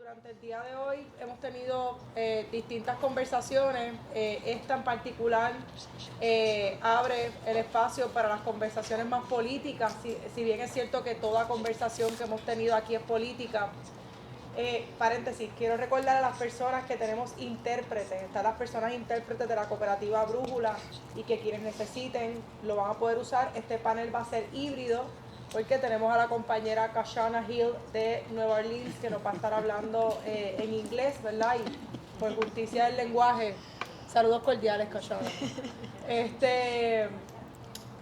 Durante el día de hoy hemos tenido distintas conversaciones. Esta en particular abre el espacio para las conversaciones más políticas, si bien es cierto que toda conversación que hemos tenido aquí es política. Paréntesis, quiero recordar a las personas que tenemos intérpretes. Están las personas intérpretes de la cooperativa Brújula y que quienes necesiten lo van a poder usar. Este panel va a ser híbrido porque tenemos a la compañera Kashana Hill de Nueva Orleans que nos va a estar hablando en inglés, ¿verdad? Y por justicia del lenguaje, saludos cordiales, Kashana.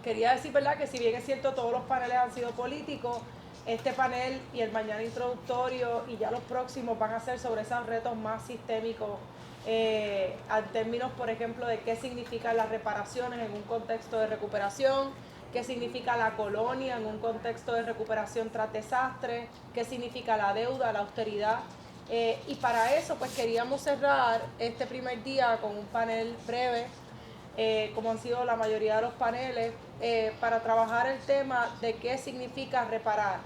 Quería decir, ¿verdad?, que si bien es cierto todos los paneles han sido políticos, este panel y el mañana introductorio y ya los próximos van a ser sobre esos retos más sistémicos en términos, por ejemplo, de qué significan las reparaciones en un contexto de recuperación, qué significa la colonia en un contexto de recuperación tras desastre, qué significa la deuda, la austeridad. Y para eso pues queríamos cerrar este primer día con un panel breve, como han sido la mayoría de los paneles, para trabajar el tema de qué significa reparar.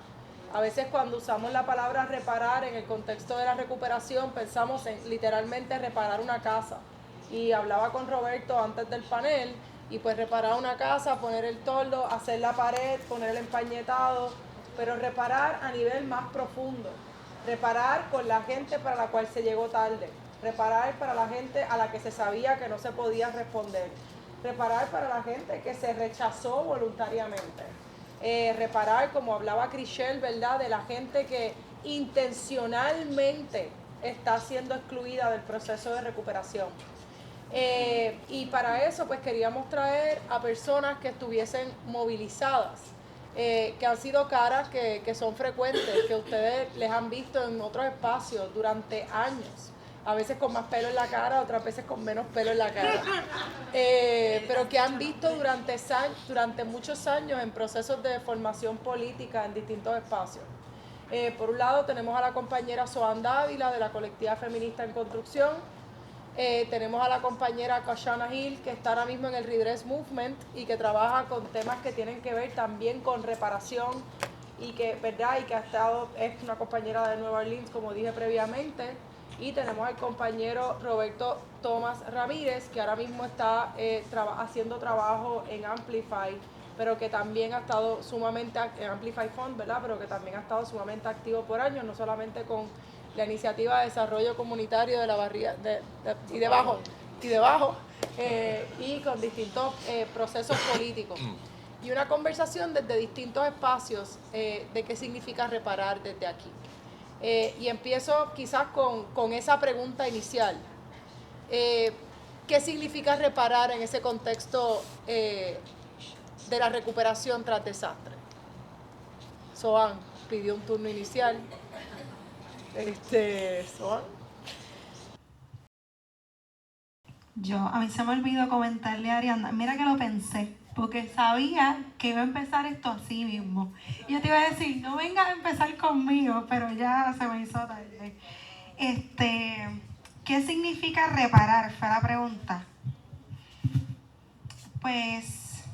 A veces cuando usamos la palabra reparar en el contexto de la recuperación pensamos en literalmente reparar una casa. Y hablaba con Roberto antes del panel y pues reparar una casa, poner el toldo, hacer la pared, poner el empañetado, pero reparar a nivel más profundo. Reparar con la gente para la cual se llegó tarde. Reparar para la gente a la que se sabía que no se podía responder. Reparar para la gente que se rechazó voluntariamente. Reparar, como hablaba Crichel, ¿verdad?, de la gente que intencionalmente está siendo excluida del proceso de recuperación. Y para eso pues queríamos traer a personas que estuviesen movilizadas, que han sido caras que son frecuentes, que ustedes les han visto en otros espacios durante años, a veces con más pelo en la cara, otras veces con menos pelo en la cara, pero que han visto durante muchos años en procesos de formación política en distintos espacios. Por un lado tenemos a la compañera Soan Dávila de la colectiva feminista en construcción. Tenemos a la compañera Kashana Hill, que está ahora mismo en el Redress Movement y que trabaja con temas que tienen que ver también con reparación y que, ¿verdad?, y que es una compañera de Nueva Orleans, como dije previamente. Y tenemos al compañero Roberto Tomás Ramírez, que ahora mismo está haciendo trabajo en Amplify, pero que también ha estado sumamente en Amplify Fund, ¿verdad?, pero que también ha estado sumamente activo por años, no solamente con la iniciativa de desarrollo comunitario de la barriga y debajo y con distintos procesos políticos. Y una conversación desde distintos espacios de qué significa reparar desde aquí. Y empiezo quizás con esa pregunta inicial. ¿Qué significa reparar en ese contexto de la recuperación tras desastre? Soan pidió un turno inicial. Soan. A mí se me olvidó comentarle a Ariana, mira que lo pensé, porque sabía que iba a empezar esto así mismo. Y yo te iba a decir, no vengas a empezar conmigo, pero ya se me hizo tarde. ¿Qué significa reparar? Fue la pregunta. Pues,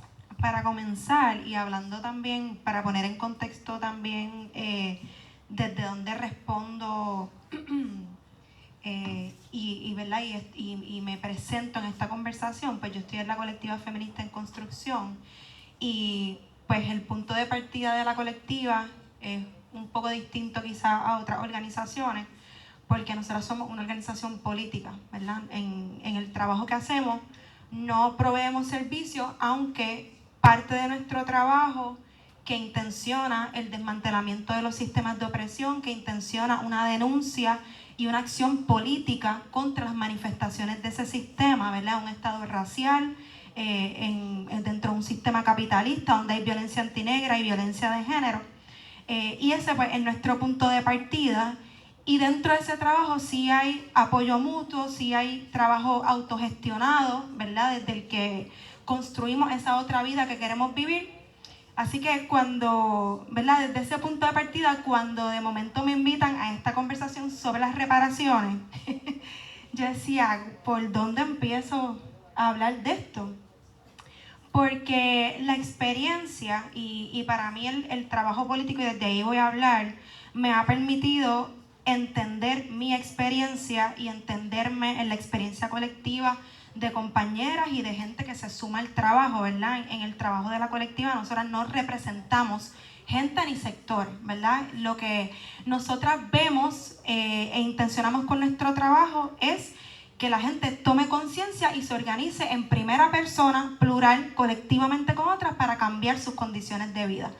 para comenzar, y hablando también, para poner en contexto también desde dónde respondo ¿verdad? Y me presento en esta conversación, pues yo estoy en la colectiva feminista en construcción y pues el punto de partida de la colectiva es un poco distinto quizá a otras organizaciones porque nosotros somos una organización política, ¿verdad? En el trabajo que hacemos no proveemos servicios, aunque parte de nuestro trabajo que intenciona el desmantelamiento de los sistemas de opresión, que intenciona una denuncia y una acción política contra las manifestaciones de ese sistema, ¿verdad? Un estado racial, dentro de un sistema capitalista donde hay violencia antinegra y violencia de género. Y ese pues, es nuestro punto de partida. Y dentro de ese trabajo sí hay apoyo mutuo, sí hay trabajo autogestionado, ¿verdad? Desde el que construimos esa otra vida que queremos vivir. Así que cuando, ¿verdad? Desde ese punto de partida, cuando de momento me invitan a esta conversación sobre las reparaciones, yo decía, ¿por dónde empiezo a hablar de esto? Porque la experiencia y para mí el trabajo político, y desde ahí voy a hablar, me ha permitido entender mi experiencia y entenderme en la experiencia colectiva de compañeras y de gente que se suma al trabajo, ¿verdad? En el trabajo de la colectiva nosotras no representamos gente ni sector, ¿verdad? Lo que nosotras vemos e intencionamos con nuestro trabajo es que la gente tome conciencia y se organice en primera persona, plural, colectivamente con otras para cambiar sus condiciones de vida.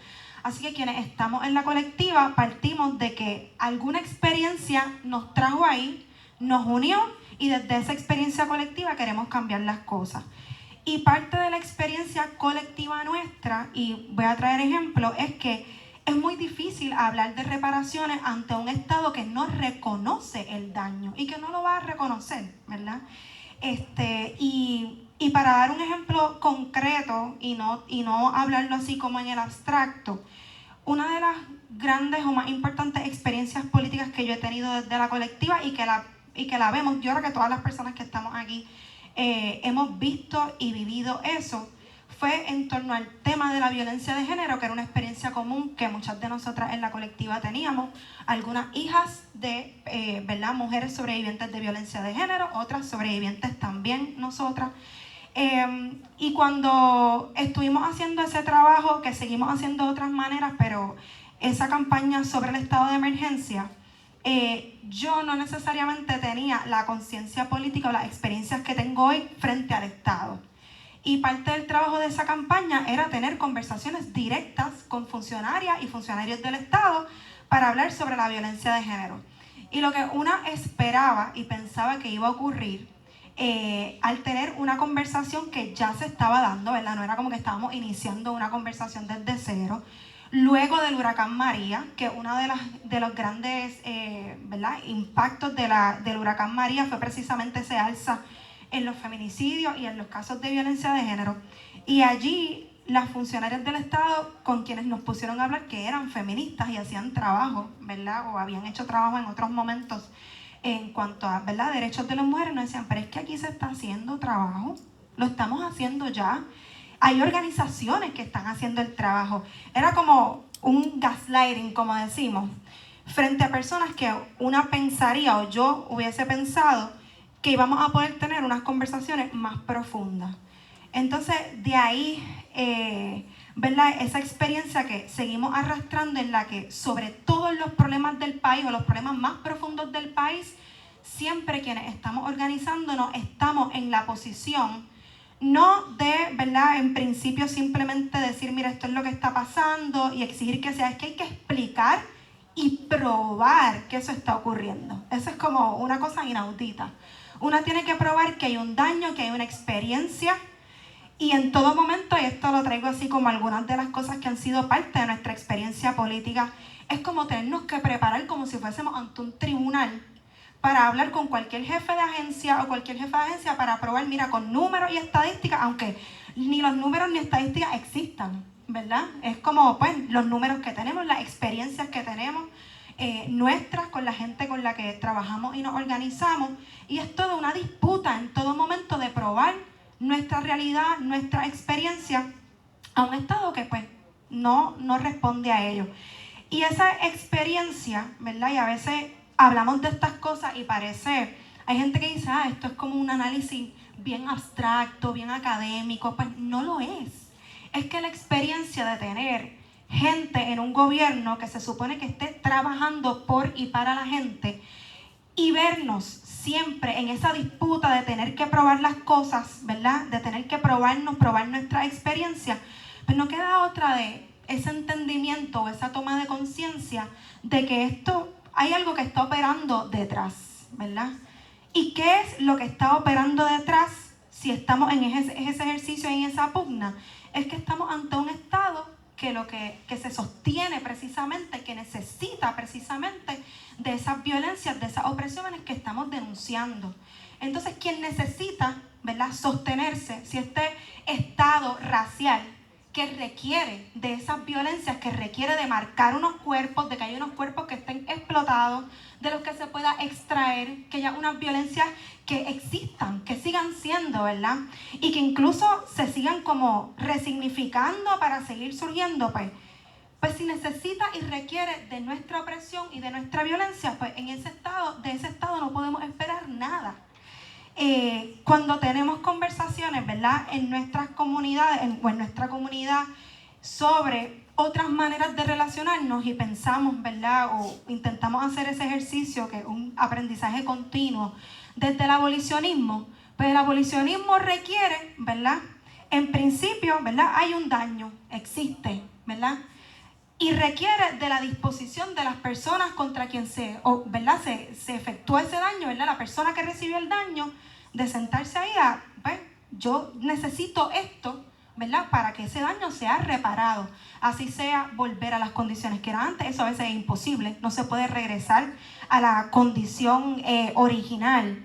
Así que quienes estamos en la colectiva partimos de que alguna experiencia nos trajo ahí, nos unió y desde esa experiencia colectiva queremos cambiar las cosas. Y parte de la experiencia colectiva nuestra, y voy a traer ejemplos, es que es muy difícil hablar de reparaciones ante un Estado que no reconoce el daño y que no lo va a reconocer, ¿verdad? Y para dar un ejemplo concreto y no hablarlo así como en el abstracto, una de las grandes o más importantes experiencias políticas que yo he tenido desde la colectiva y que la vemos, yo creo que todas las personas que estamos aquí hemos visto y vivido eso, fue en torno al tema de la violencia de género, que era una experiencia común que muchas de nosotras en la colectiva teníamos, algunas hijas de ¿verdad? Mujeres sobrevivientes de violencia de género, otras sobrevivientes también nosotras. Y cuando estuvimos haciendo ese trabajo, que seguimos haciendo de otras maneras, pero esa campaña sobre el estado de emergencia, yo no necesariamente tenía la conciencia política o las experiencias que tengo hoy frente al Estado. Y parte del trabajo de esa campaña era tener conversaciones directas con funcionarias y funcionarios del Estado para hablar sobre la violencia de género. Y lo que una esperaba y pensaba que iba a ocurrir al tener una conversación que ya se estaba dando, ¿verdad? No era como que estábamos iniciando una conversación desde cero. Luego del huracán María, que uno de los grandes ¿verdad? Impactos del huracán María fue precisamente ese alza en los feminicidios y en los casos de violencia de género. Y allí las funcionarias del Estado con quienes nos pusieron a hablar, que eran feministas y hacían trabajo, ¿verdad? O habían hecho trabajo en otros momentos en cuanto a, ¿verdad? Derechos de las mujeres, nos decían, pero es que aquí se está haciendo trabajo, lo estamos haciendo ya. Hay organizaciones que están haciendo el trabajo. Era como un gaslighting, como decimos, frente a personas que una pensaría o yo hubiese pensado que íbamos a poder tener unas conversaciones más profundas. Entonces, de ahí, ¿verdad? Esa experiencia que seguimos arrastrando en la que sobre todos los problemas del país o los problemas más profundos del país, siempre quienes estamos organizándonos estamos en la posición no de, ¿verdad? En principio simplemente decir, mira, esto es lo que está pasando y exigir que sea, es que hay que explicar y probar que eso está ocurriendo. Eso es como una cosa inaudita. Una tiene que probar que hay un daño, que hay una experiencia y en todo momento, y esto lo traigo así como algunas de las cosas que han sido parte de nuestra experiencia política, es como tenernos que preparar como si fuésemos ante un tribunal para hablar con cualquier jefe de agencia o cualquier jefa de agencia para probar, mira, con números y estadísticas, aunque ni los números ni estadísticas existan, ¿verdad? Es como, pues, los números que tenemos, las experiencias que tenemos, nuestras con la gente con la que trabajamos y nos organizamos, y es toda una disputa en todo momento de probar nuestra realidad, nuestra experiencia a un Estado que pues no responde a ello. Y esa experiencia, ¿verdad? Y a veces hablamos de estas cosas y parece, hay gente que dice, esto es como un análisis bien abstracto, bien académico, pues no lo es. Es que la experiencia de tener gente en un gobierno que se supone que esté trabajando por y para la gente y vernos siempre en esa disputa de tener que probar las cosas, ¿verdad? De tener que probar nuestra experiencia, pues no queda otra de ese entendimiento o esa toma de conciencia de que esto hay algo que está operando detrás, ¿verdad? ¿Y qué es lo que está operando detrás si estamos en ese ejercicio, en esa pugna? Es que estamos ante un Estado que se sostiene precisamente, que necesita precisamente de esas violencias, de esas opresiones que estamos denunciando. Entonces, quien necesita, ¿verdad?, sostenerse, si este Estado racial que requiere de esas violencias, que requiere de marcar unos cuerpos, de que haya unos cuerpos que estén explotados, de los que se pueda extraer, que haya unas violencias que existan, que sigan siendo, ¿verdad? Y que incluso se sigan como resignificando para seguir surgiendo, pues Pues si necesita y requiere de nuestra opresión y de nuestra violencia, pues de ese estado no podemos esperar nada. Cuando tenemos conversaciones, ¿verdad?, en nuestras comunidades, en nuestra comunidad, sobre otras maneras de relacionarnos y pensamos, ¿verdad?, o intentamos hacer ese ejercicio que es un aprendizaje continuo desde el abolicionismo, pues el abolicionismo requiere, ¿verdad?, en principio, ¿verdad?, hay un daño, existe, ¿verdad?, y requiere de la disposición de las personas contra quien se efectúa ese daño, ¿verdad?, la persona que recibió el daño, de sentarse ahí pues, yo necesito esto, ¿verdad?, para que ese daño sea reparado, así sea volver a las condiciones que era antes. Eso a veces es imposible, no se puede regresar a la condición original.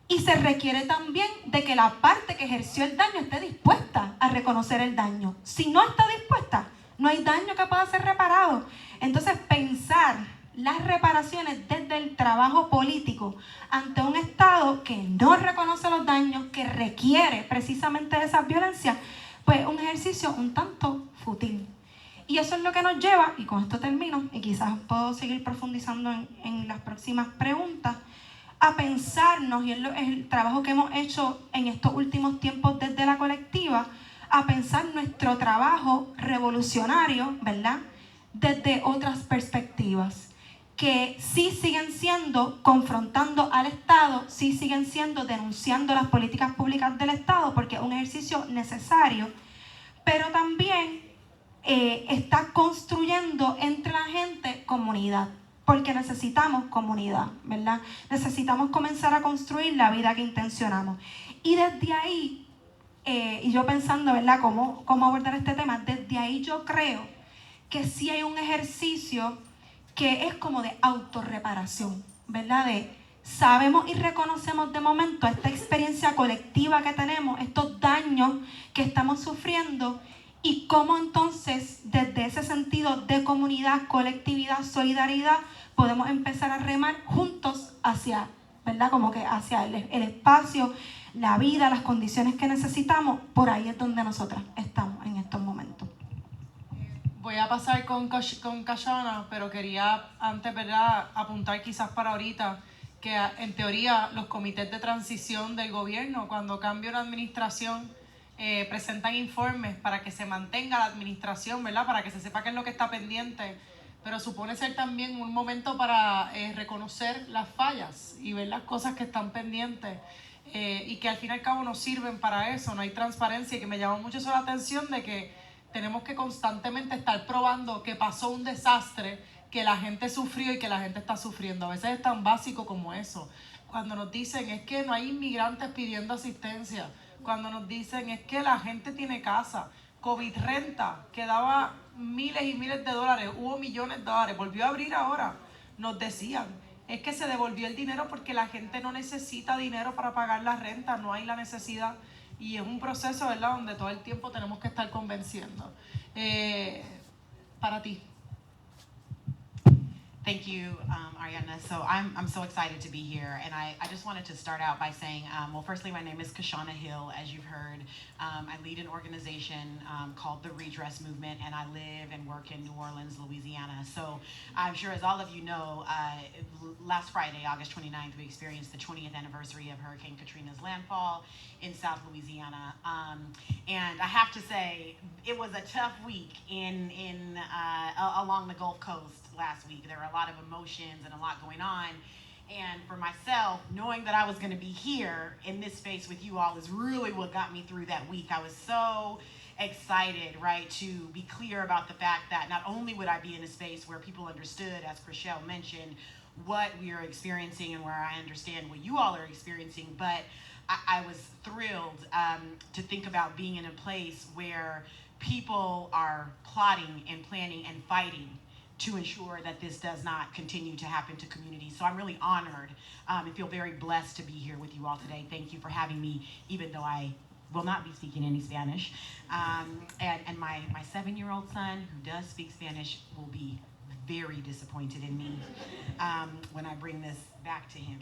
Y se requiere también de que la parte que ejerció el daño esté dispuesta a reconocer el daño. Si no está dispuesta, no hay daño que pueda ser reparado. Entonces, pensar las reparaciones desde el trabajo político ante un Estado que no reconoce los daños, que requiere precisamente de esas violencias, pues un ejercicio un tanto fútil. Y eso es lo que nos lleva, y con esto termino, y quizás puedo seguir profundizando en las próximas preguntas, a pensarnos, y es el trabajo que hemos hecho en estos últimos tiempos desde la colectiva, a pensar nuestro trabajo revolucionario, ¿verdad?, desde otras perspectivas, que sí siguen siendo confrontando al Estado, sí siguen siendo denunciando las políticas públicas del Estado, porque es un ejercicio necesario, pero también está construyendo entre la gente comunidad, porque necesitamos comunidad, ¿verdad? Necesitamos comenzar a construir la vida que intencionamos. Y desde ahí, y yo pensando, ¿verdad?, cómo abordar este tema, desde ahí yo creo que sí hay un ejercicio que es como de autorreparación, ¿verdad? Sabemos y reconocemos de momento esta experiencia colectiva que tenemos, estos daños que estamos sufriendo, y cómo entonces desde ese sentido de comunidad, colectividad, solidaridad, podemos empezar a remar juntos hacia, ¿verdad?, como que hacia el espacio, la vida, las condiciones que necesitamos. Por ahí es donde nosotras estamos en estos momentos. Voy a pasar con Kashana, pero quería antes, ¿verdad?, apuntar quizás para ahorita que en teoría los comités de transición del gobierno, cuando cambia una administración, presentan informes para que se mantenga la administración, ¿verdad?, para que se sepa qué es lo que está pendiente, pero supone ser también un momento para reconocer las fallas y ver las cosas que están pendientes, y que al fin y al cabo no sirven para eso, no hay transparencia, y que me llamó mucho eso la atención de que tenemos que constantemente estar probando que pasó un desastre, que la gente sufrió y que la gente está sufriendo. A veces es tan básico como eso. Cuando nos dicen es que no hay inmigrantes pidiendo asistencia, cuando nos dicen es que la gente tiene casa, COVID renta, que daba miles y miles de dólares, hubo millones de dólares, volvió a abrir ahora, nos decían, es que se devolvió el dinero porque la gente no necesita dinero para pagar la renta, no hay la necesidad. Y es un proceso, ¿verdad?, donde todo el tiempo tenemos que estar convenciendo. Para ti. Thank you, Ariana. So I'm so excited to be here, and I just wanted to start out by saying, well, firstly, my name is Kashana Hill, as you've heard. I lead an organization called the Redress Movement, and I live and work in New Orleans, Louisiana. So I'm sure, as all of you know, last Friday, August 29th, we experienced the 20th anniversary of Hurricane Katrina's landfall in South Louisiana. And I have to say, it was a tough week along the Gulf Coast last week. There were a lot of emotions and a lot going on. And for myself, knowing that I was going to be here in this space with you all is really what got me through that week. I was so excited, right, to be clear about the fact that not only would I be in a space where people understood, as Chriselle mentioned, what we are experiencing and where I understand what you all are experiencing, but I was thrilled to think about being in a place where people are plotting and planning and fighting to ensure that this does not continue to happen to communities. So I'm really honored and feel very blessed to be here with you all today. Thank you for having me, even though I will not be speaking any Spanish. And my 7-year-old son, who does speak Spanish, will be very disappointed in me when I bring this back to him.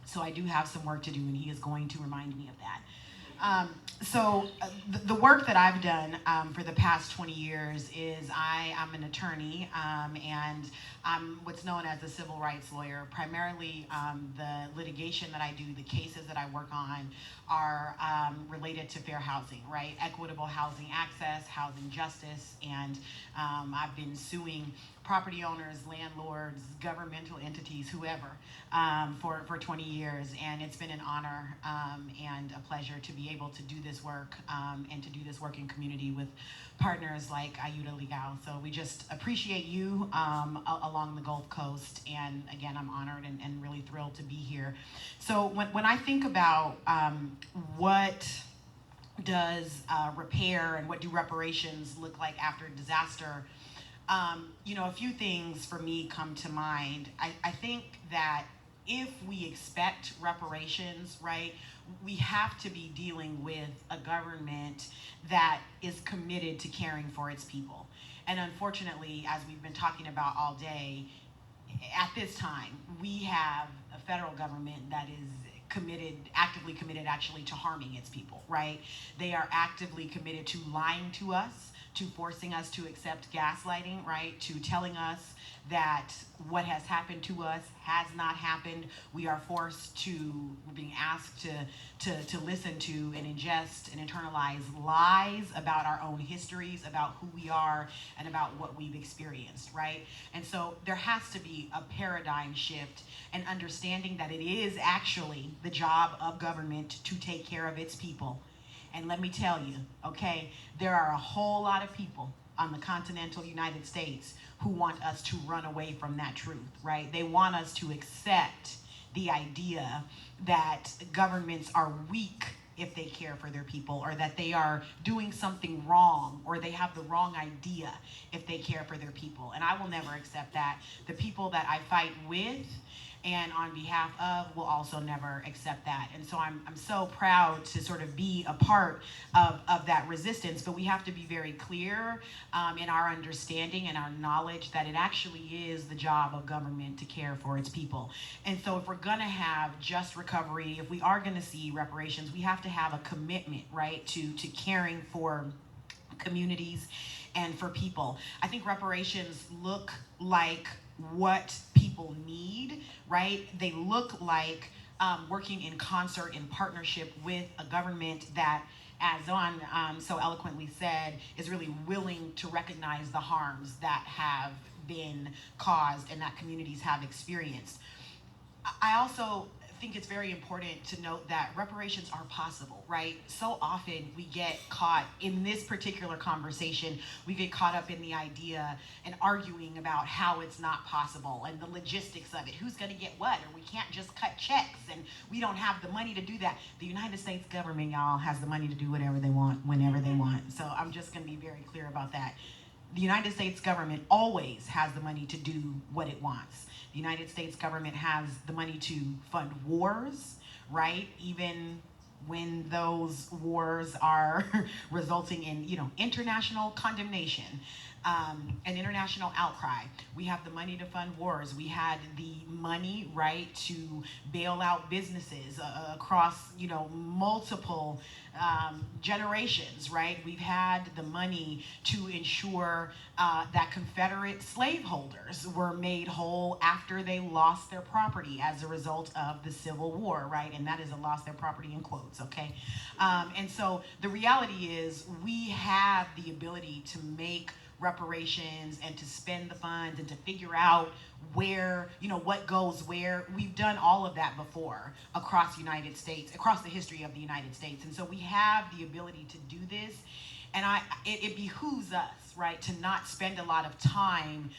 So I do have some work to do, and he is going to remind me of that. The work that I've done for the past 20 years is I'm an attorney, and I'm what's known as a civil rights lawyer. Primarily, the litigation that I do, the cases that I work on are related to fair housing, right? Equitable housing access, housing justice, and I've been suing property owners, landlords, governmental entities, whoever, for 20 years. And it's been an honor and a pleasure to be able to do this work and to do this work in community with partners like Ayuda Legal. So we just appreciate you along the Gulf Coast. And again, I'm honored and really thrilled to be here. So when I think about what does repair and what do reparations look like after disaster, a few things for me come to mind. I think that if we expect reparations, right, we have to be dealing with a government that is committed to caring for its people. And unfortunately, as we've been talking about all day, at this time, we have a federal government that is actively committed actually to harming its people, right? They are actively committed to lying to us, to forcing us to accept gaslighting, right? To telling us that what has happened to us has not happened. We're being asked to listen to and ingest and internalize lies about our own histories, about who we are, and about what we've experienced, right? And so there has to be a paradigm shift and understanding that it is actually the job of government to take care of its people. And let me tell you, okay, there are a whole lot of people on the continental United States who want us to run away from that truth, right? They want us to accept the idea that governments are weak if they care for their people, or that they are doing something wrong, or they have the wrong idea if they care for their people. And I will never accept that. The people that I fight with and on behalf of will also never accept that. And so I'm so proud to sort of be a part of that resistance, but we have to be very clear in our understanding and our knowledge that it actually is the job of government to care for its people. And so if we're gonna have just recovery, if we are gonna see reparations, we have to have a commitment, right, to caring for communities and for people. I think reparations look like what people need, right? They look like working in concert, in partnership with a government that, as Dawn so eloquently said, is really willing to recognize the harms that have been caused and that communities have experienced. I also think it's very important to note that reparations are possible, right? So often we get caught in this particular conversation, we get caught up in the idea and arguing about how it's not possible and the logistics of it. Who's gonna get what? Or we can't just cut checks and we don't have the money to do that. The United States government, y'all, has the money to do whatever they want, whenever they want. So I'm just gonna be very clear about that. The United States government always has the money to do what it wants. The United States government has the money to fund wars, right? Even when those wars are resulting in, international condemnation and international outcry. We have the money to fund wars. We had the money, right, to bail out businesses across, multiple generations, right? We've had the money to ensure that Confederate slaveholders were made whole after they lost their property as a result of the Civil War, right? And that is a lost their property in quotes, okay? And so the reality is we have the ability to make reparations and to spend the funds and to figure out where, what goes where. We've done all of that before across the United States, across the history of the United States. And so we have the ability to do this. And it behooves us, right, to not spend a lot of time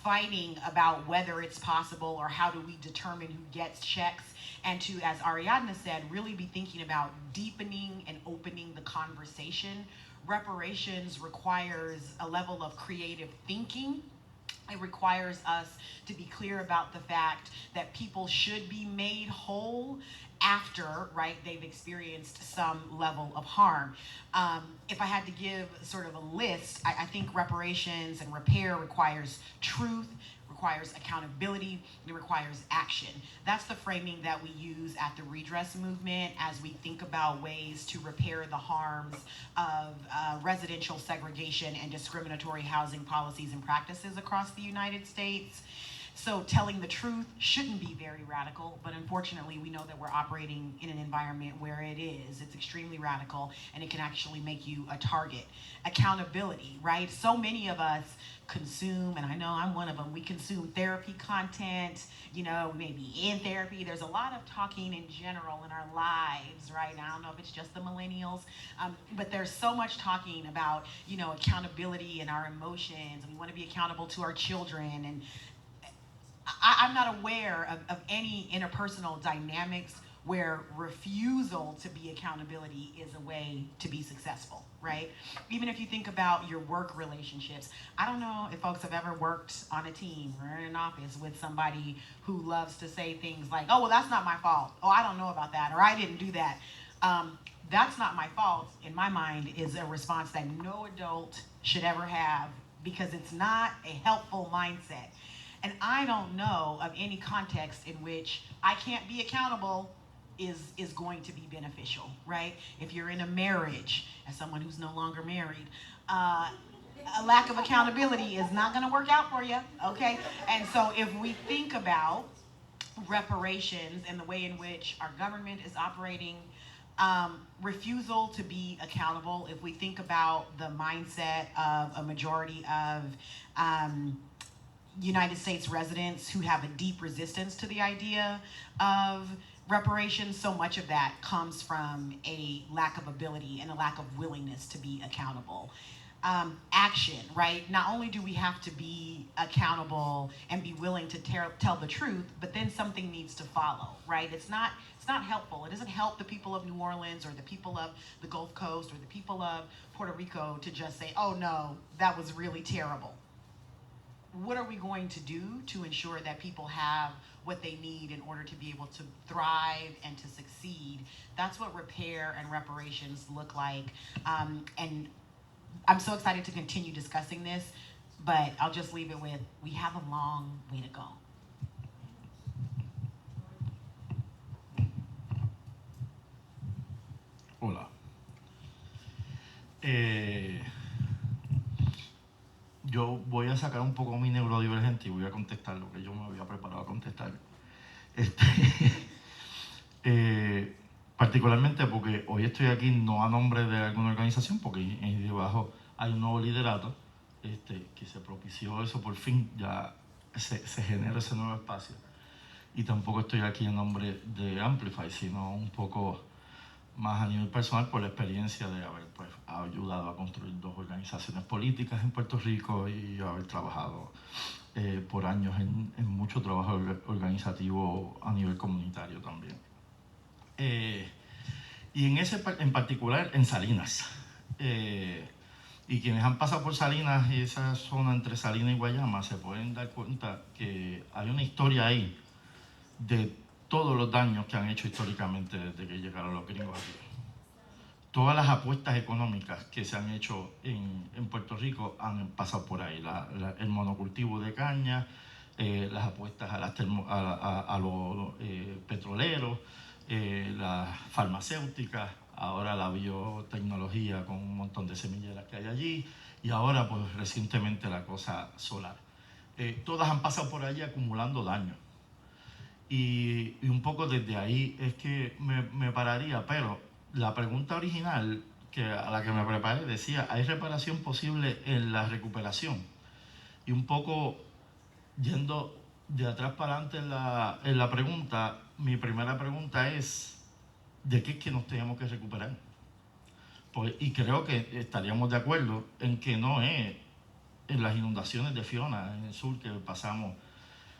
fighting about whether it's possible or how do we determine who gets checks, and to, as Ariadne said, really be thinking about deepening and opening the conversation. Reparations requires a level of creative thinking. It requires us to be clear about the fact that people should be made whole after, right, they've experienced some level of harm. If I had to give sort of a list, I think reparations and repair requires truth, requires accountability, and it requires action. That's the framing that we use at the redress movement as we think about ways to repair the harms of residential segregation and discriminatory housing policies and practices across the United States. So telling the truth shouldn't be very radical, but unfortunately we know that we're operating in an environment where it is. It's extremely radical, and it can actually make you a target. Accountability, right? So many of us consume, and I know I'm one of them, we consume therapy content, you know, we may be in therapy. There's a lot of talking in general in our lives, right? And I don't know if it's just the millennials, but there's so much talking about, you know, accountability and our emotions, and we want to be accountable to our children, and I'm not aware of any interpersonal dynamics where refusal to be accountability is a way to be successful, right? Even if you think about your work relationships, I don't know if folks have ever worked on a team or in an office with somebody who loves to say things like, oh, well, that's not my fault. Oh, I don't know about that, or I didn't do that. That's not my fault, in my mind, is a response that no adult should ever have, because it's not a helpful mindset. And I don't know of any context in which I can't be accountable is going to be beneficial, right? If you're in a marriage, as someone who's no longer married, a lack of accountability is not gonna work out for you, okay? And so if we think about reparations and the way in which our government is operating, refusal to be accountable, if we think about the mindset of a majority of United States residents who have a deep resistance to the idea of reparations, so much of that comes from a lack of ability and a lack of willingness to be accountable. Action, right? Not only do we have to be accountable and be willing to tell the truth, but then something needs to follow, right? It's not helpful. It doesn't help the people of New Orleans or the people of the Gulf Coast or the people of Puerto Rico to just say, oh no, that was really terrible. What are we going to do to ensure that people have what they need in order to be able to thrive and to succeed? That's what repair and reparations look like. And I'm so excited to continue discussing this, but I'll just leave it with, we have a long way to go. Hola. Yo voy a sacar un poco mi neurodivergente y voy a contestar lo que yo me había preparado a contestar. Particularmente porque hoy estoy aquí no a nombre de alguna organización, porque ahí debajo hay un nuevo liderato que se propició eso, por fin ya se genera ese nuevo espacio. Y tampoco estoy aquí en nombre de Amplify, sino un poco más a nivel personal por la experiencia de haber ayudado a construir 2 organizaciones políticas en Puerto Rico y haber trabajado por años en mucho trabajo organizativo a nivel comunitario también. Y en particular en Salinas. Y quienes han pasado por Salinas y esa zona entre Salinas y Guayama se pueden dar cuenta que hay una historia ahí de todos los daños que han hecho históricamente desde que llegaron los gringos aquí. Todas las apuestas económicas que se han hecho en Puerto Rico han pasado por ahí. El monocultivo de caña, las apuestas a los petroleros, las farmacéuticas, ahora la biotecnología con un montón de semilleras que hay allí, y ahora pues recientemente la cosa solar. Todas han pasado por allí acumulando daño. Y un poco desde ahí es que me pararía, pero la pregunta original a la que me preparé decía, ¿hay reparación posible en la recuperación? Y un poco yendo de atrás para adelante en la pregunta, mi primera pregunta es, ¿de qué es que nos tenemos que recuperar? Y creo que estaríamos de acuerdo en que no es en las inundaciones de Fiona en el sur que pasamos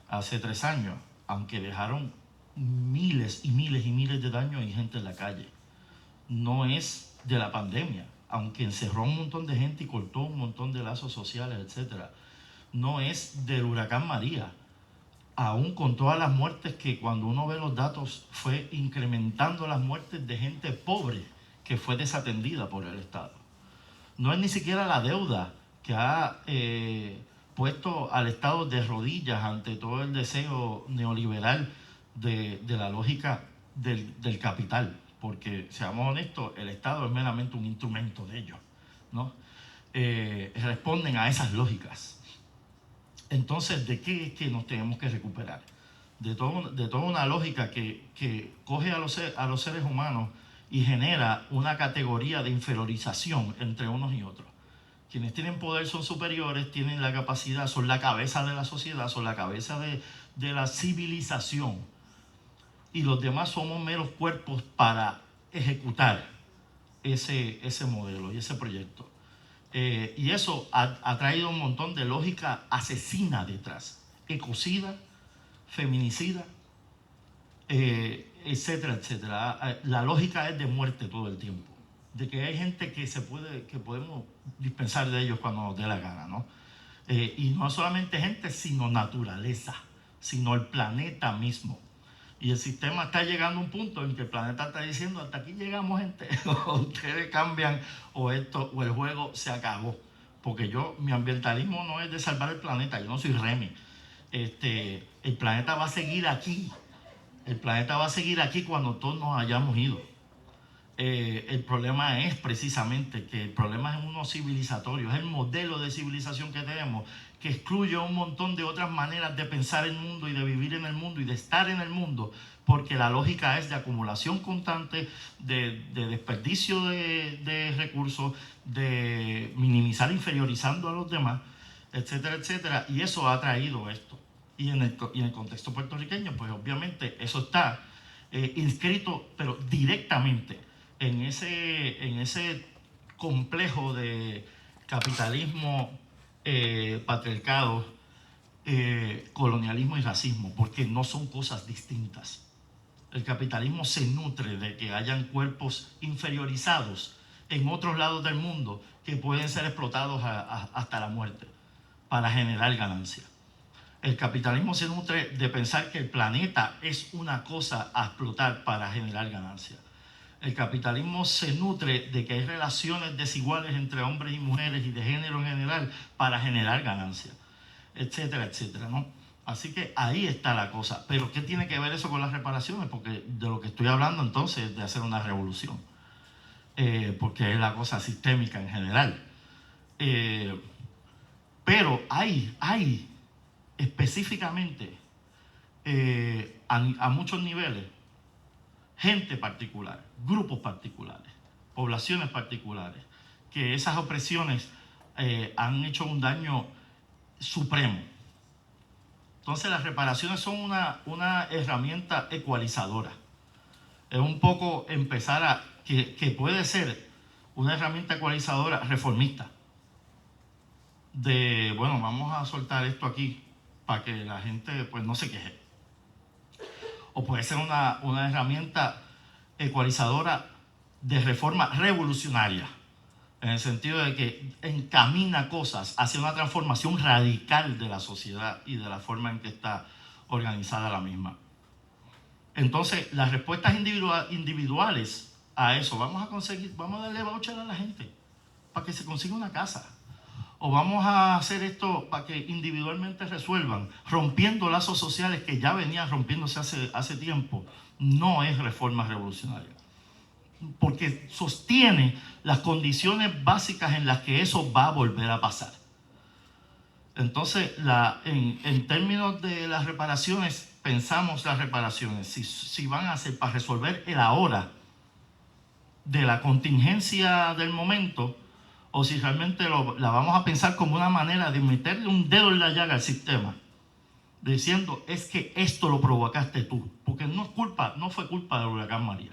hace 3 años, aunque dejaron miles y miles y miles de daños y gente en la calle. No es de la pandemia, aunque encerró a un montón de gente y cortó un montón de lazos sociales, etc. No es del huracán María, aún con todas las muertes que cuando uno ve los datos fue incrementando las muertes de gente pobre que fue desatendida por el Estado. No es ni siquiera la deuda que ha puesto al Estado de rodillas ante todo el deseo neoliberal de la lógica del capital, porque seamos honestos, el Estado es meramente un instrumento de ellos, ¿no? Responden a esas lógicas. Entonces, ¿de qué es que nos tenemos que recuperar? De toda una lógica que coge a los seres humanos y genera una categoría de inferiorización entre unos y otros. Quienes tienen poder son superiores, tienen la capacidad, son la cabeza de la sociedad, son la cabeza de la civilización. Y los demás somos meros cuerpos para ejecutar ese modelo y ese proyecto. Y eso ha traído un montón de lógica asesina detrás, ecocida, feminicida, etcétera, etcétera. La lógica es de muerte todo el tiempo, de que hay gente que podemos dispensar de ellos cuando nos dé la gana, ¿no? Y no solamente gente, sino naturaleza, sino el planeta mismo. Y el sistema está llegando a un punto en que el planeta está diciendo, hasta aquí llegamos, gente, o ustedes cambian, o el juego se acabó. Porque mi ambientalismo no es de salvar el planeta, yo no soy Remy. El planeta va a seguir aquí. El planeta va a seguir aquí cuando todos nos hayamos ido. El problema es precisamente que el problema es uno civilizatorio, es el modelo de civilización que tenemos, que excluye un montón de otras maneras de pensar el mundo y de vivir en el mundo y de estar en el mundo, porque la lógica es de acumulación constante, de desperdicio de recursos, de minimizar inferiorizando a los demás, etcétera, etcétera, y eso ha traído esto. Y en el contexto puertorriqueño, pues obviamente eso está inscrito, pero directamente en ese complejo de capitalismo, patriarcado, colonialismo y racismo, porque no son cosas distintas. El capitalismo se nutre de que hayan cuerpos inferiorizados en otros lados del mundo que pueden ser explotados hasta la muerte para generar ganancia. El capitalismo se nutre de pensar que el planeta es una cosa a explotar para generar ganancia. El capitalismo se nutre de que hay relaciones desiguales entre hombres y mujeres y de género en general para generar ganancia, etcétera, etcétera, ¿no? Así que ahí está la cosa. Pero ¿qué tiene que ver eso con las reparaciones? Porque de lo que estoy hablando entonces es de hacer una revolución, porque es la cosa sistémica en general. Pero hay específicamente a muchos niveles gente particular, grupos particulares, poblaciones particulares, que esas opresiones han hecho un daño supremo. Entonces las reparaciones son una herramienta ecualizadora. Es un poco empezar que puede ser una herramienta ecualizadora reformista. Bueno, vamos a soltar esto aquí para que la gente pues no se queje. O puede ser una herramienta ecualizadora de reforma revolucionaria, en el sentido de que encamina cosas hacia una transformación radical de la sociedad y de la forma en que está organizada la misma. Entonces, las respuestas individuales a eso, vamos a darle voucher a la gente para que se consiga una casa. O vamos a hacer esto para que individualmente resuelvan, rompiendo lazos sociales que ya venían rompiéndose hace tiempo. No es reforma revolucionaria, porque sostiene las condiciones básicas en las que eso va a volver a pasar. Entonces, en términos de las reparaciones, pensamos las reparaciones, si van a ser para resolver el ahora de la contingencia del momento, o si realmente la vamos a pensar como una manera de meterle un dedo en la llaga al sistema, diciendo, es que esto lo provocaste tú, porque no fue culpa del huracán María,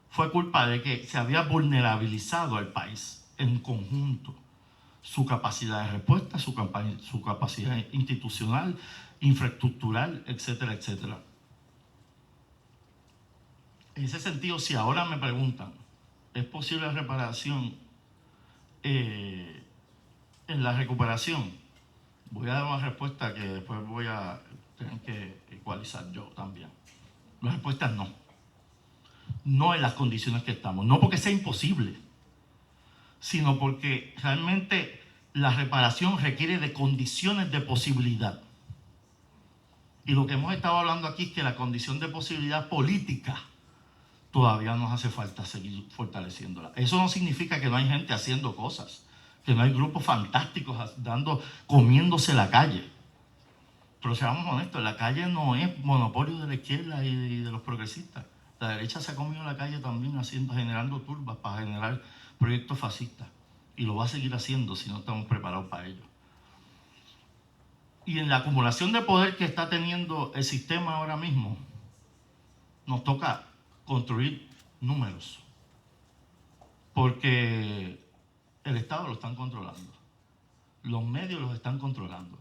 fue culpa de que se había vulnerabilizado al país en conjunto, su capacidad de respuesta, su capacidad institucional, infraestructural, etcétera, etcétera. En ese sentido, si ahora me preguntan, ¿es posible reparación en la recuperación? Voy a dar una respuesta que después voy a tener que ecualizar yo también. La respuesta es no. No en las condiciones que estamos. No porque sea imposible, sino porque realmente la reparación requiere de condiciones de posibilidad. Y lo que hemos estado hablando aquí es que la condición de posibilidad política todavía nos hace falta seguir fortaleciéndola. Eso no significa que no hay gente haciendo cosas, que no hay grupos fantásticos comiéndose la calle. Pero seamos honestos, la calle no es monopolio de la izquierda y de los progresistas. La derecha se ha comido la calle también generando turbas para generar proyectos fascistas. Y lo va a seguir haciendo si no estamos preparados para ello. Y en la acumulación de poder que está teniendo el sistema ahora mismo, nos toca construir números. Porque el Estado lo están controlando. Los medios los están controlando.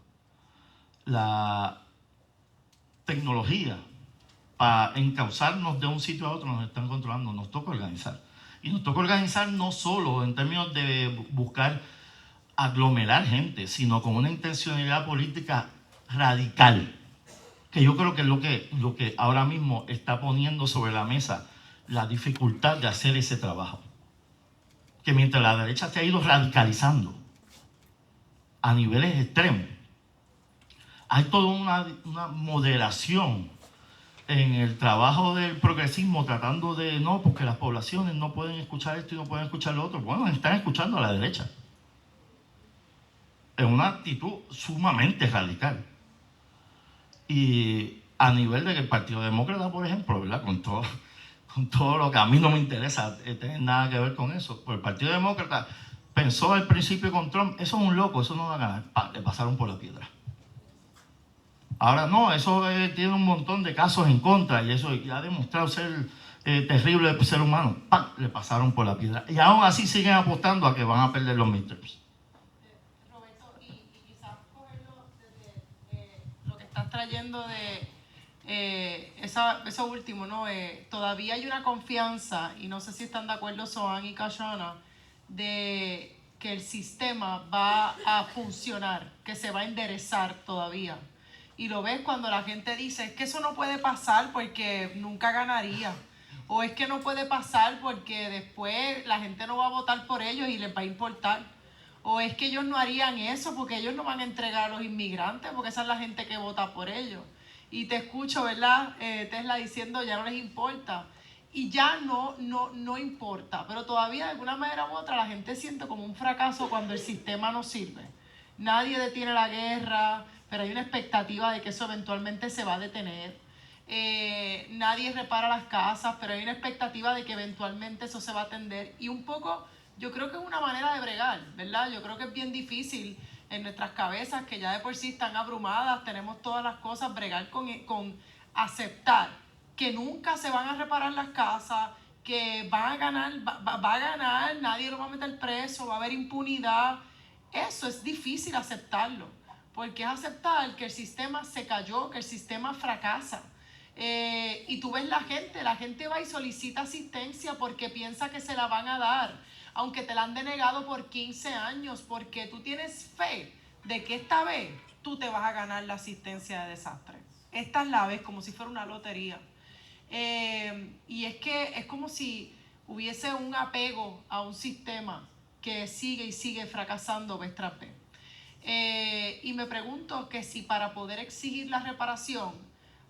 La tecnología para encauzarnos de un sitio a otro nos están controlando. Nos toca organizar. Y nos toca organizar no solo en términos de buscar aglomerar gente, sino con una intencionalidad política radical, que yo creo que es lo que ahora mismo está poniendo sobre la mesa la dificultad de hacer ese trabajo. Que mientras la derecha se ha ido radicalizando a niveles extremos, hay toda una moderación en el trabajo del progresismo, tratando de no, porque las poblaciones no pueden escuchar esto y no pueden escuchar lo otro. Bueno, están escuchando a la derecha. Es una actitud sumamente radical. Y a nivel de que el Partido Demócrata, por ejemplo, ¿verdad? Con todo lo que a mí no me interesa tener nada que ver con eso, pues el Partido Demócrata pensó al principio con Trump, eso es un loco, eso no va a ganar. Le pasaron por la piedra. Ahora no, eso tiene un montón de casos en contra y eso ha demostrado ser terrible de ser humano. ¡Pam! Le pasaron por la piedra. Y aún así siguen apostando a que van a perder los midterms. Roberto, y quizás cogerlo desde lo que estás trayendo de eso último, ¿no? Todavía hay una confianza, y no sé si están de acuerdo Sohan y Kashana, de que el sistema va a funcionar, que se va a enderezar todavía. Y lo ves cuando la gente dice, es que eso no puede pasar porque nunca ganaría. O es que no puede pasar porque después la gente no va a votar por ellos y les va a importar. O es que ellos no harían eso porque ellos no van a entregar a los inmigrantes porque esa es la gente que vota por ellos. Y te escucho, ¿verdad? Tesla diciendo ya no les importa. Y ya no importa. Pero todavía de alguna manera u otra la gente siente como un fracaso cuando el sistema no sirve. Nadie detiene la guerra, pero hay una expectativa de que eso eventualmente se va a detener. Nadie repara las casas, pero hay una expectativa de que eventualmente eso se va a atender. Y un poco, yo creo que es una manera de bregar, ¿verdad? Yo creo que es bien difícil en nuestras cabezas, que ya de por sí están abrumadas, tenemos todas las cosas, bregar con aceptar que nunca se van a reparar las casas, que van a ganar, va a ganar, nadie lo va a meter preso, va a haber impunidad. Eso es difícil aceptarlo, porque es aceptar que el sistema se cayó, que el sistema fracasa. Y tú ves la gente va y solicita asistencia porque piensa que se la van a dar, aunque te la han denegado por 15 años, porque tú tienes fe de que esta vez tú te vas a ganar la asistencia de desastre. Esta es la vez, como si fuera una lotería. Y es que es como si hubiese un apego a un sistema que sigue y sigue fracasando vez tras vez. Y me pregunto que si para poder exigir la reparación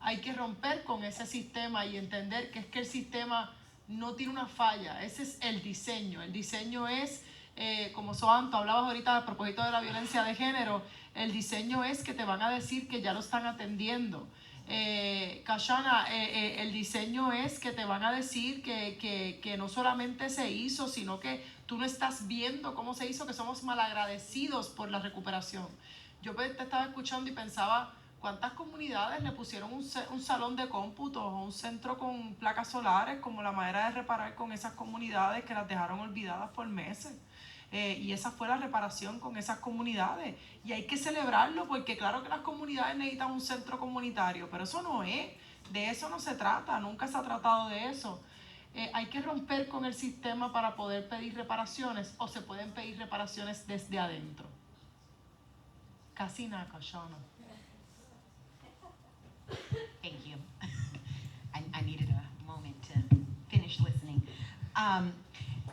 hay que romper con ese sistema y entender que es que el sistema no tiene una falla, ese es el diseño. El diseño es, como Sohan, tú hablabas ahorita a propósito de la violencia de género, el diseño es que te van a decir que ya lo están atendiendo. Kashana, el diseño es que te van a decir que no solamente se hizo, sino que tú no estás viendo cómo se hizo, que somos malagradecidos por la recuperación. Yo te estaba escuchando y pensaba, ¿cuántas comunidades le pusieron un salón de cómputos o un centro con placas solares como la manera de reparar con esas comunidades que las dejaron olvidadas por meses? Y esa fue la reparación con esas comunidades. Y hay que celebrarlo porque claro que las comunidades necesitan un centro comunitario, pero eso no es, de eso no se trata, nunca se ha tratado de eso. Hay que romper con el sistema para poder pedir reparaciones, o se pueden pedir reparaciones desde adentro. Casi nada, Kashana. Thank you. I needed a moment to finish listening.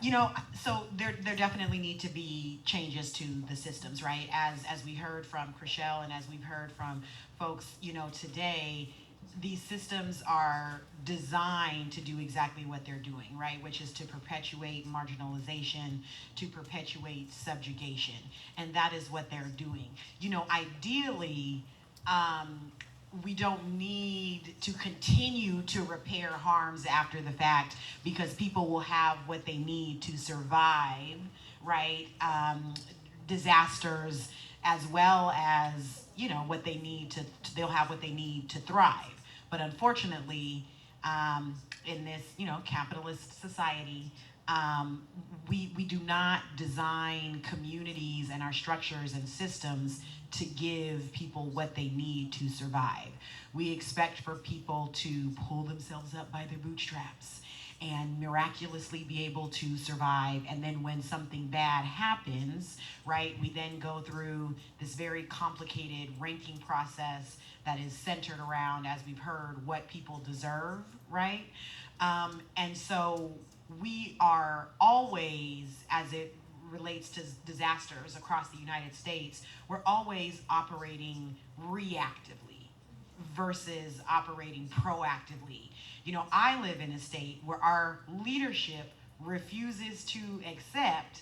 You know, so there definitely need to be changes to the systems, right? As we heard from Chriselle and as we've heard from folks, you know, today, these systems are designed to do exactly what they're doing, right? Which is to perpetuate marginalization, to perpetuate subjugation. And that is what they're doing. You know, ideally, we don't need to continue to repair harms after the fact because people will have what they need to survive, right? Disasters as well as, you know, what they need to, they'll have what they need to thrive. But unfortunately, in this, you know, capitalist society, we do not design communities and our structures and systems to give people what they need to survive. We expect for people to pull themselves up by their bootstraps and miraculously be able to survive. And then when something bad happens, right, we then go through this very complicated ranking process that is centered around, as we've heard, what people deserve, right? And so we are always, as it relates to disasters across the United States, we're always operating reactively versus operating proactively. You know, I live in a state where our leadership refuses to accept,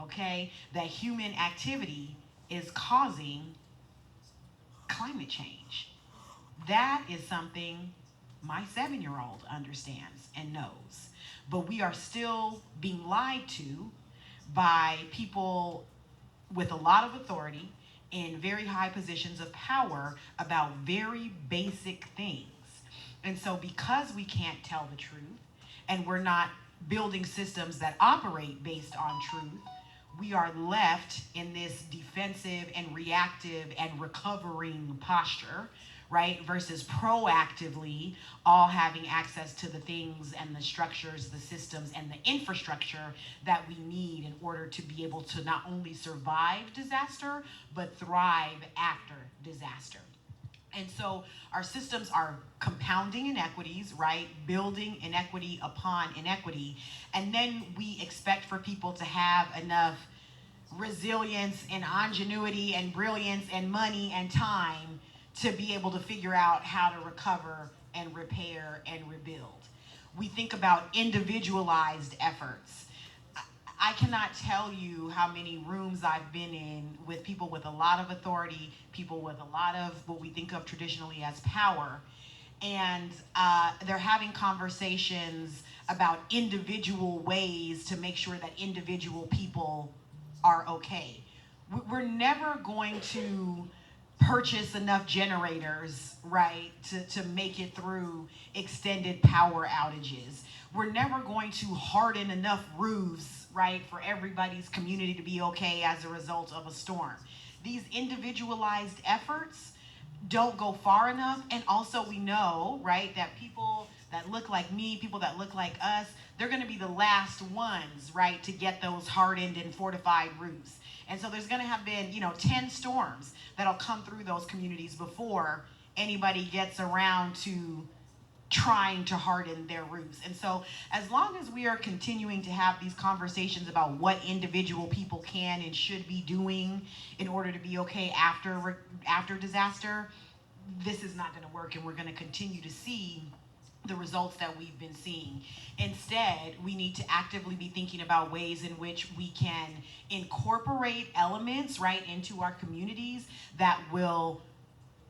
okay, that human activity is causing climate change. That is something my 7-year-old understands and knows. But we are still being lied to by people with a lot of authority in very high positions of power about very basic things. And so because we can't tell the truth and we're not building systems that operate based on truth, we are left in this defensive and reactive and recovering posture, right? Versus proactively all having access to the things and the structures, the systems, and the infrastructure that we need in order to be able to not only survive disaster, but thrive after disaster. And so our systems are compounding inequities, right? Building inequity upon inequity. And then we expect for people to have enough resilience and ingenuity and brilliance and money and time to be able to figure out how to recover and repair and rebuild. We think about individualized efforts. I cannot tell you how many rooms I've been in with people with a lot of authority, people with a lot of what we think of traditionally as power, and they're having conversations about individual ways to make sure that individual people are okay. We're never going to purchase enough generators, right, to make it through extended power outages. We're never going to harden enough roofs, right, for everybody's community to be okay as a result of a storm. These individualized efforts don't go far enough, and also we know, right, that people that look like me, people that look like us, they're gonna be the last ones, right, to get those hardened and fortified roofs. And so there's gonna have been, 10 storms that'll come through those communities before anybody gets around to trying to harden their roofs. And so as long as we are continuing to have these conversations about what individual people can and should be doing in order to be okay after disaster, this is not gonna work, and we're gonna continue to see the results that we've been seeing. Instead, we need to actively be thinking about ways in which we can incorporate elements, right, into our communities that will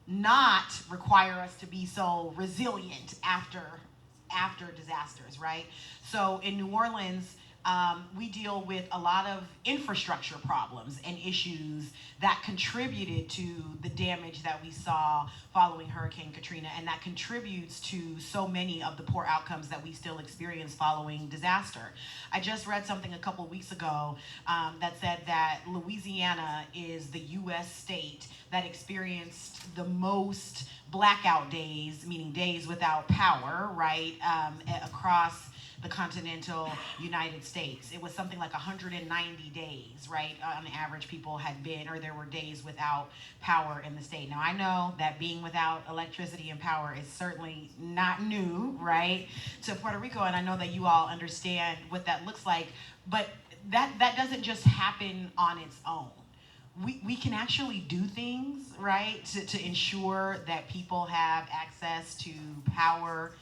not require us to be so resilient after disasters, right? So in New Orleans, we deal with a lot of infrastructure problems and issues that contributed to the damage that we saw following Hurricane Katrina, and that contributes to so many of the poor outcomes that we still experience following disaster. I just read something a couple weeks ago that said that Louisiana is the U.S. state that experienced the most blackout days, meaning days without power, right, across the continental United States. It was something like 190 days, right? On average, people had been, or there were days without power in the state. Now, I know that being without electricity and power is certainly not new, right, to Puerto Rico, and I know that you all understand what that looks like, but that doesn't just happen on its own. We can actually do things, right, to ensure that people have access to power.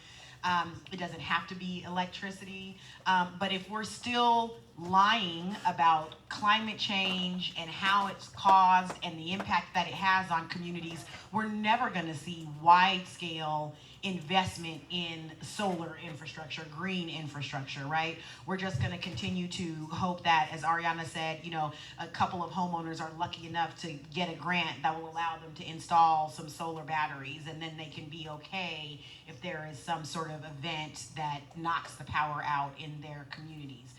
It doesn't have to be electricity. But if we're still lying about climate change and how it's caused and the impact that it has on communities, we're never going to see wide-scale investment in solar infrastructure, green infrastructure, right? We're just going to continue to hope that, as Ariana said, you know, a couple of homeowners are lucky enough to get a grant that will allow them to install some solar batteries, and then they can be okay if there is some sort of event that knocks the power out in their communities.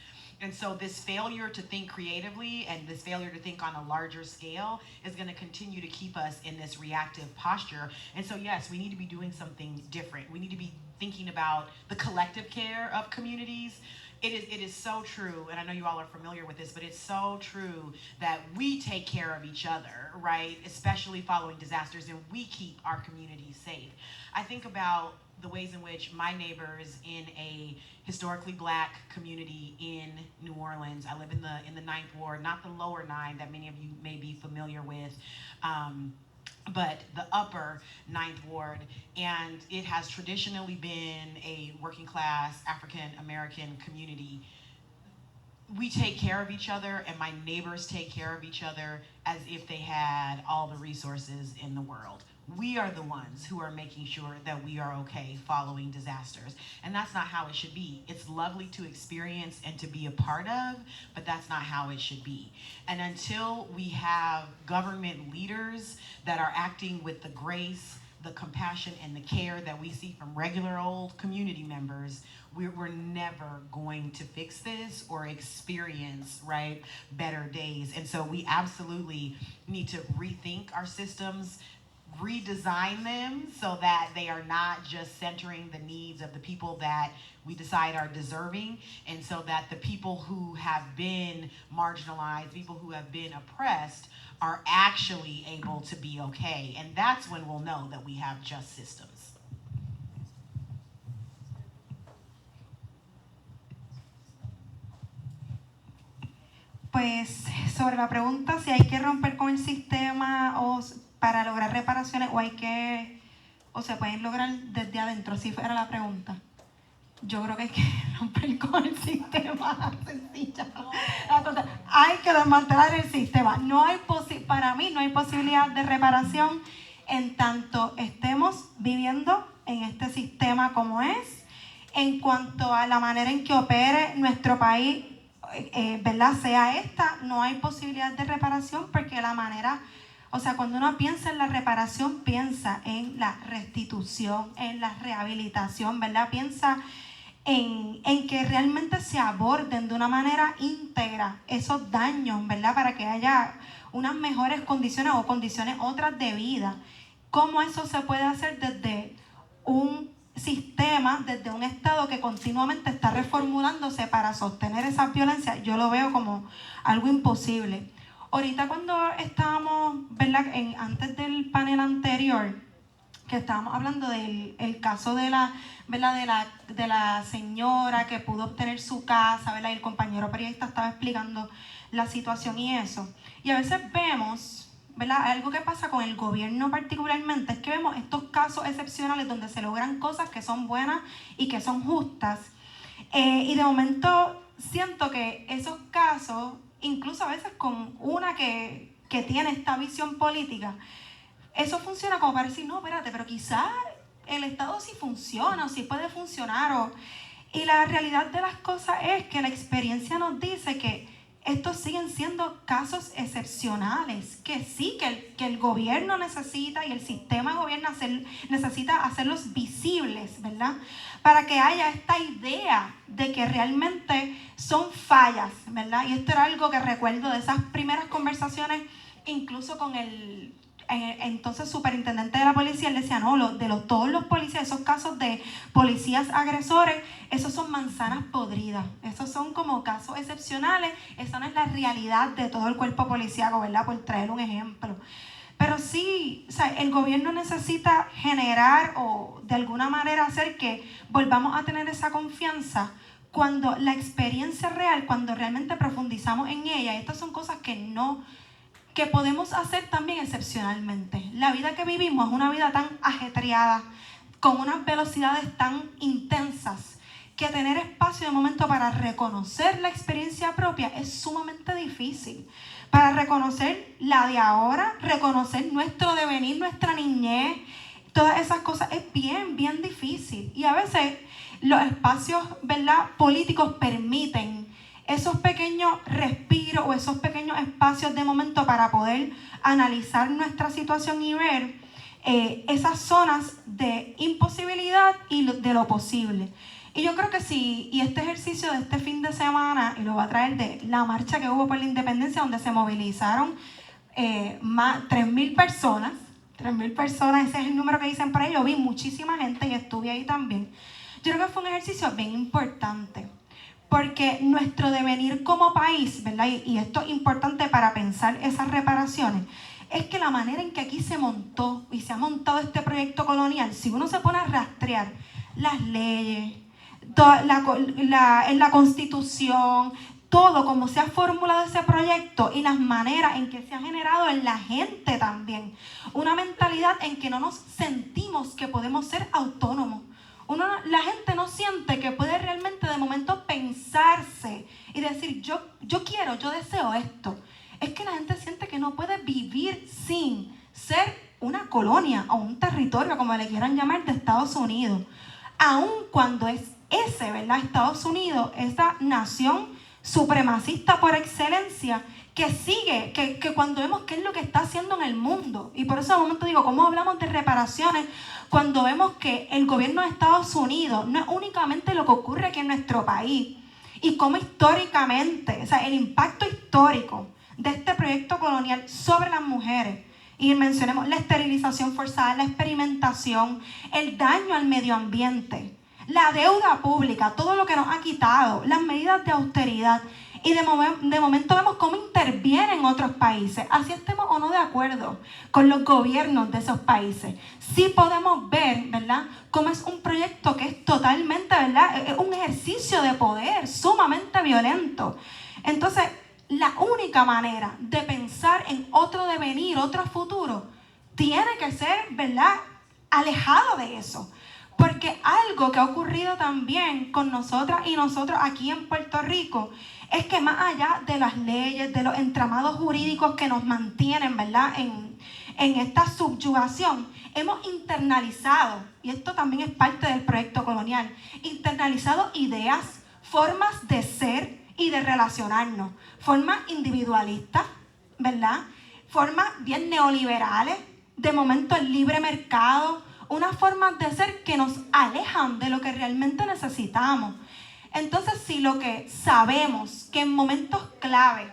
And so this failure to think creatively and this failure to think on a larger scale is going to continue to keep us in this reactive posture. And so, yes, we need to be doing something different. We need to be thinking about the collective care of communities. It is so true, and I know you all are familiar with this, but it's so true that we take care of each other, right? Especially following disasters, and we keep our communities safe. I think about the ways in which my neighbors in a historically Black community in New Orleans, I live in the 9th Ward, not the lower 9 that many of you may be familiar with, but the upper 9th Ward, and it has traditionally been a working class African American community. We take care of each other, and my neighbors take care of each other as if they had all the resources in the world. We are the ones who are making sure that we are okay following disasters. And that's not how it should be. It's lovely to experience and to be a part of, but that's not how it should be. And until we have government leaders that are acting with the grace, the compassion, and the care that we see from regular old community members, we're never going to fix this or experience, right, better days. And so we absolutely need to rethink our systems, redesign them so that they are not just centering the needs of the people that we decide are deserving, and so that the people who have been marginalized, people who have been oppressed, are actually able to be okay. And that's when we'll know that we have just systems. Pues sobre la pregunta si hay que romper con el sistema o para lograr reparaciones o se pueden lograr desde adentro, si fuera la pregunta. Yo creo que hay que romper con el sistema, sencilla. Hay que desmantelar el sistema. Para mí no hay posibilidad de reparación en tanto estemos viviendo en este sistema como es, en cuanto a la manera en que opere nuestro país, ¿verdad? Sea esta, no hay posibilidad de reparación porque la manera... O sea, cuando uno piensa en la reparación, piensa en la restitución, en la rehabilitación, ¿verdad? Piensa en que realmente se aborden de una manera íntegra esos daños, ¿verdad? Para que haya unas mejores condiciones o condiciones otras de vida. ¿Cómo eso se puede hacer desde un sistema, desde un Estado que continuamente está reformulándose para sostener esa violencia? Yo lo veo como algo imposible. Ahorita cuando estábamos, ¿verdad? Antes del panel anterior, que estábamos hablando del caso de la, ¿verdad? de la señora que pudo obtener su casa, ¿verdad? Y el compañero periodista estaba explicando la situación y eso. Y a veces vemos, ¿verdad? Algo que pasa con el gobierno particularmente es que vemos estos casos excepcionales donde se logran cosas que son buenas y que son justas. Y de momento siento que esos casos, incluso a veces con una que tiene esta visión política, eso funciona como para decir, no, espérate, pero quizás el Estado sí funciona o sí puede funcionar. Y la realidad de las cosas es que la experiencia nos dice que estos siguen siendo casos excepcionales, que sí, que el gobierno necesita y el sistema de gobierno necesita hacerlos visibles, ¿verdad? Para que haya esta idea de que realmente son fallas, ¿verdad? Y esto era algo que recuerdo de esas primeras conversaciones, incluso con el entonces superintendente de la policía, él decía, no, todos los policías, esos casos de policías agresores, esos son manzanas podridas, esos son como casos excepcionales, esa no es la realidad de todo el cuerpo policíaco, ¿verdad? Por traer un ejemplo. Pero sí, o sea, el gobierno necesita generar o de alguna manera hacer que volvamos a tener esa confianza cuando la experiencia real, cuando realmente profundizamos en ella. Estas son cosas que podemos hacer también excepcionalmente. La vida que vivimos es una vida tan ajetreada, con unas velocidades tan intensas, que tener espacio de momento para reconocer la experiencia propia es sumamente difícil. Para reconocer la de ahora, reconocer nuestro devenir, nuestra niñez, todas esas cosas es bien, bien difícil. Y a veces los espacios, ¿verdad?, políticos permiten esos pequeños respiros o esos pequeños espacios de momento para poder analizar nuestra situación y ver esas zonas de imposibilidad y de lo posible. Y yo creo que sí, y este ejercicio de este fin de semana, y lo va a traer de la marcha que hubo por la independencia, donde se movilizaron más 3,000 personas, 3,000 personas, ese es el número que dicen por ahí, yo vi muchísima gente y estuve ahí también. Yo creo que fue un ejercicio bien importante, porque nuestro devenir como país, ¿verdad? Y esto es importante para pensar esas reparaciones, es que la manera en que aquí se montó y se ha montado este proyecto colonial, si uno se pone a rastrear las leyes, en la Constitución, todo como se ha formulado ese proyecto y las maneras en que se ha generado en la gente también, una mentalidad en que no nos sentimos que podemos ser autónomos. La gente no siente que puede realmente de momento pensarse y decir yo deseo esto. Es que la gente siente que no puede vivir sin ser una colonia o un territorio, como le quieran llamar, de Estados Unidos. Aun cuando es ese, ¿verdad?, Estados Unidos, esa nación supremacista por excelencia, que sigue, que cuando vemos qué es lo que está haciendo en el mundo, y por eso de momento digo, ¿cómo hablamos de reparaciones cuando vemos que el gobierno de Estados Unidos no es únicamente lo que ocurre aquí en nuestro país, y cómo históricamente, o sea, el impacto histórico de este proyecto colonial sobre las mujeres, y mencionemos la esterilización forzada, la experimentación, el daño al medio ambiente, la deuda pública, todo lo que nos ha quitado, las medidas de austeridad, y de momento vemos cómo intervienen otros países, así estemos o no de acuerdo con los gobiernos de esos países. Sí podemos ver, ¿verdad?, cómo es un proyecto que es totalmente, ¿verdad?, es un ejercicio de poder sumamente violento. Entonces, la única manera de pensar en otro devenir, otro futuro, tiene que ser, ¿verdad?, alejado de eso. Porque algo que ha ocurrido también con nosotras y nosotros aquí en Puerto Rico es que más allá de las leyes, de los entramados jurídicos que nos mantienen, ¿verdad?, en esta subyugación, hemos internalizado, y esto también es parte del proyecto colonial, internalizado ideas, formas de ser y de relacionarnos, formas individualistas, ¿verdad?, formas bien neoliberales, de momento el libre mercado, unas formas de ser que nos alejan de lo que realmente necesitamos. Entonces, si lo que sabemos que en momentos clave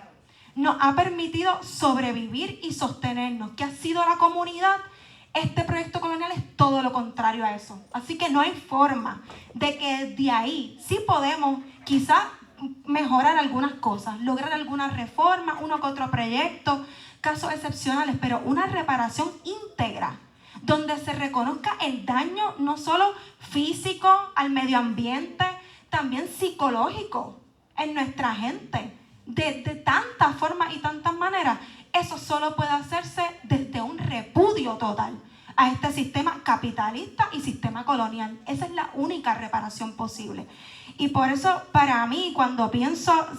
nos ha permitido sobrevivir y sostenernos, que ha sido la comunidad, este proyecto colonial es todo lo contrario a eso. Así que no hay forma de que de ahí sí podemos quizás mejorar algunas cosas, lograr algunas reformas, uno que otro proyecto, casos excepcionales, pero una reparación íntegra, donde se reconozca el daño no solo físico al medio ambiente, también psicológico en nuestra gente, de tantas formas y tantas maneras. Eso solo puede hacerse desde un repudio total a este sistema capitalista y sistema colonial. Esa es la única reparación posible. Y por eso, para mí, cuando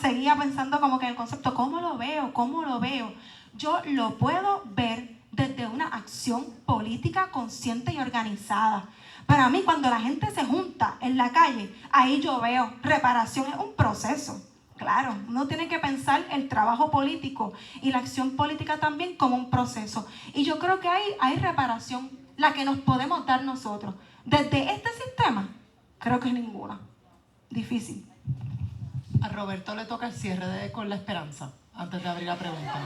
seguía pensando como que en el concepto, ¿cómo lo veo? Yo lo puedo ver desde una acción política consciente y organizada. Para mí, cuando la gente se junta en la calle, ahí yo veo reparación, es un proceso. Claro, uno tiene que pensar el trabajo político y la acción política también como un proceso. Y yo creo que hay reparación, la que nos podemos dar nosotros. Desde este sistema, creo que es ninguna. Difícil. A Roberto le toca el cierre con la esperanza, antes de abrir la pregunta.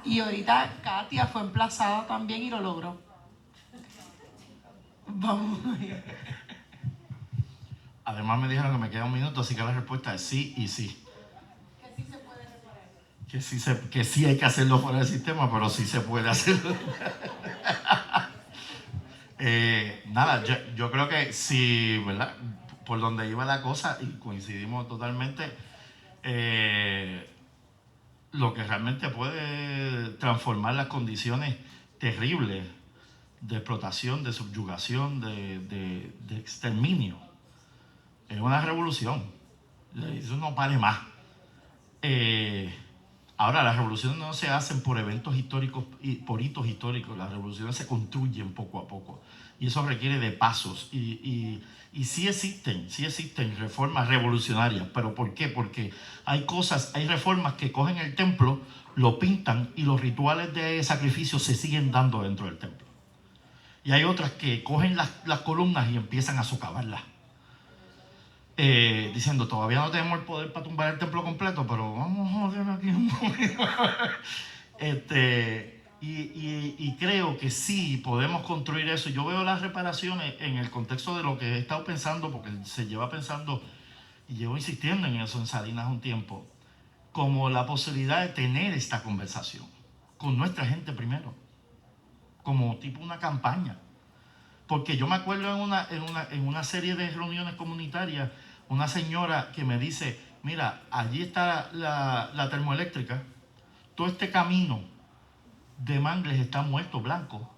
Y ahorita Katia fue emplazada también y lo logró. Vamos. Además me dijeron que me queda un minuto, así que la respuesta es sí y sí. Que sí se puede reparar. Que sí hay que hacerlo fuera del sistema, pero sí se puede hacerlo. Nada, yo creo que sí, ¿verdad? Por donde iba la cosa, y coincidimos totalmente, lo que realmente puede transformar las condiciones terribles de explotación, de subyugación, de exterminio, es una revolución. Eso no vale más. Ahora, las revoluciones no se hacen por eventos históricos y por hitos históricos. Las revoluciones se construyen poco a poco. Y eso requiere de pasos. Y sí existen reformas revolucionarias. ¿Pero por qué? Porque hay reformas que cogen el templo, lo pintan y los rituales de sacrificio se siguen dando dentro del templo. Y hay otras que cogen las columnas y empiezan a socavarlas. Diciendo, todavía no tenemos el poder para tumbar el templo completo, pero vamos a joder aquí un momento. Y creo que sí podemos construir eso. Yo veo las reparaciones en el contexto de lo que he estado pensando, porque se lleva pensando y llevo insistiendo en eso en Salinas un tiempo, como la posibilidad de tener esta conversación con nuestra gente primero, como tipo una campaña. Porque yo me acuerdo en una serie de reuniones comunitarias, una señora que me dice, mira, allí está la termoeléctrica, todo este camino de Mangles está muerto, blanco.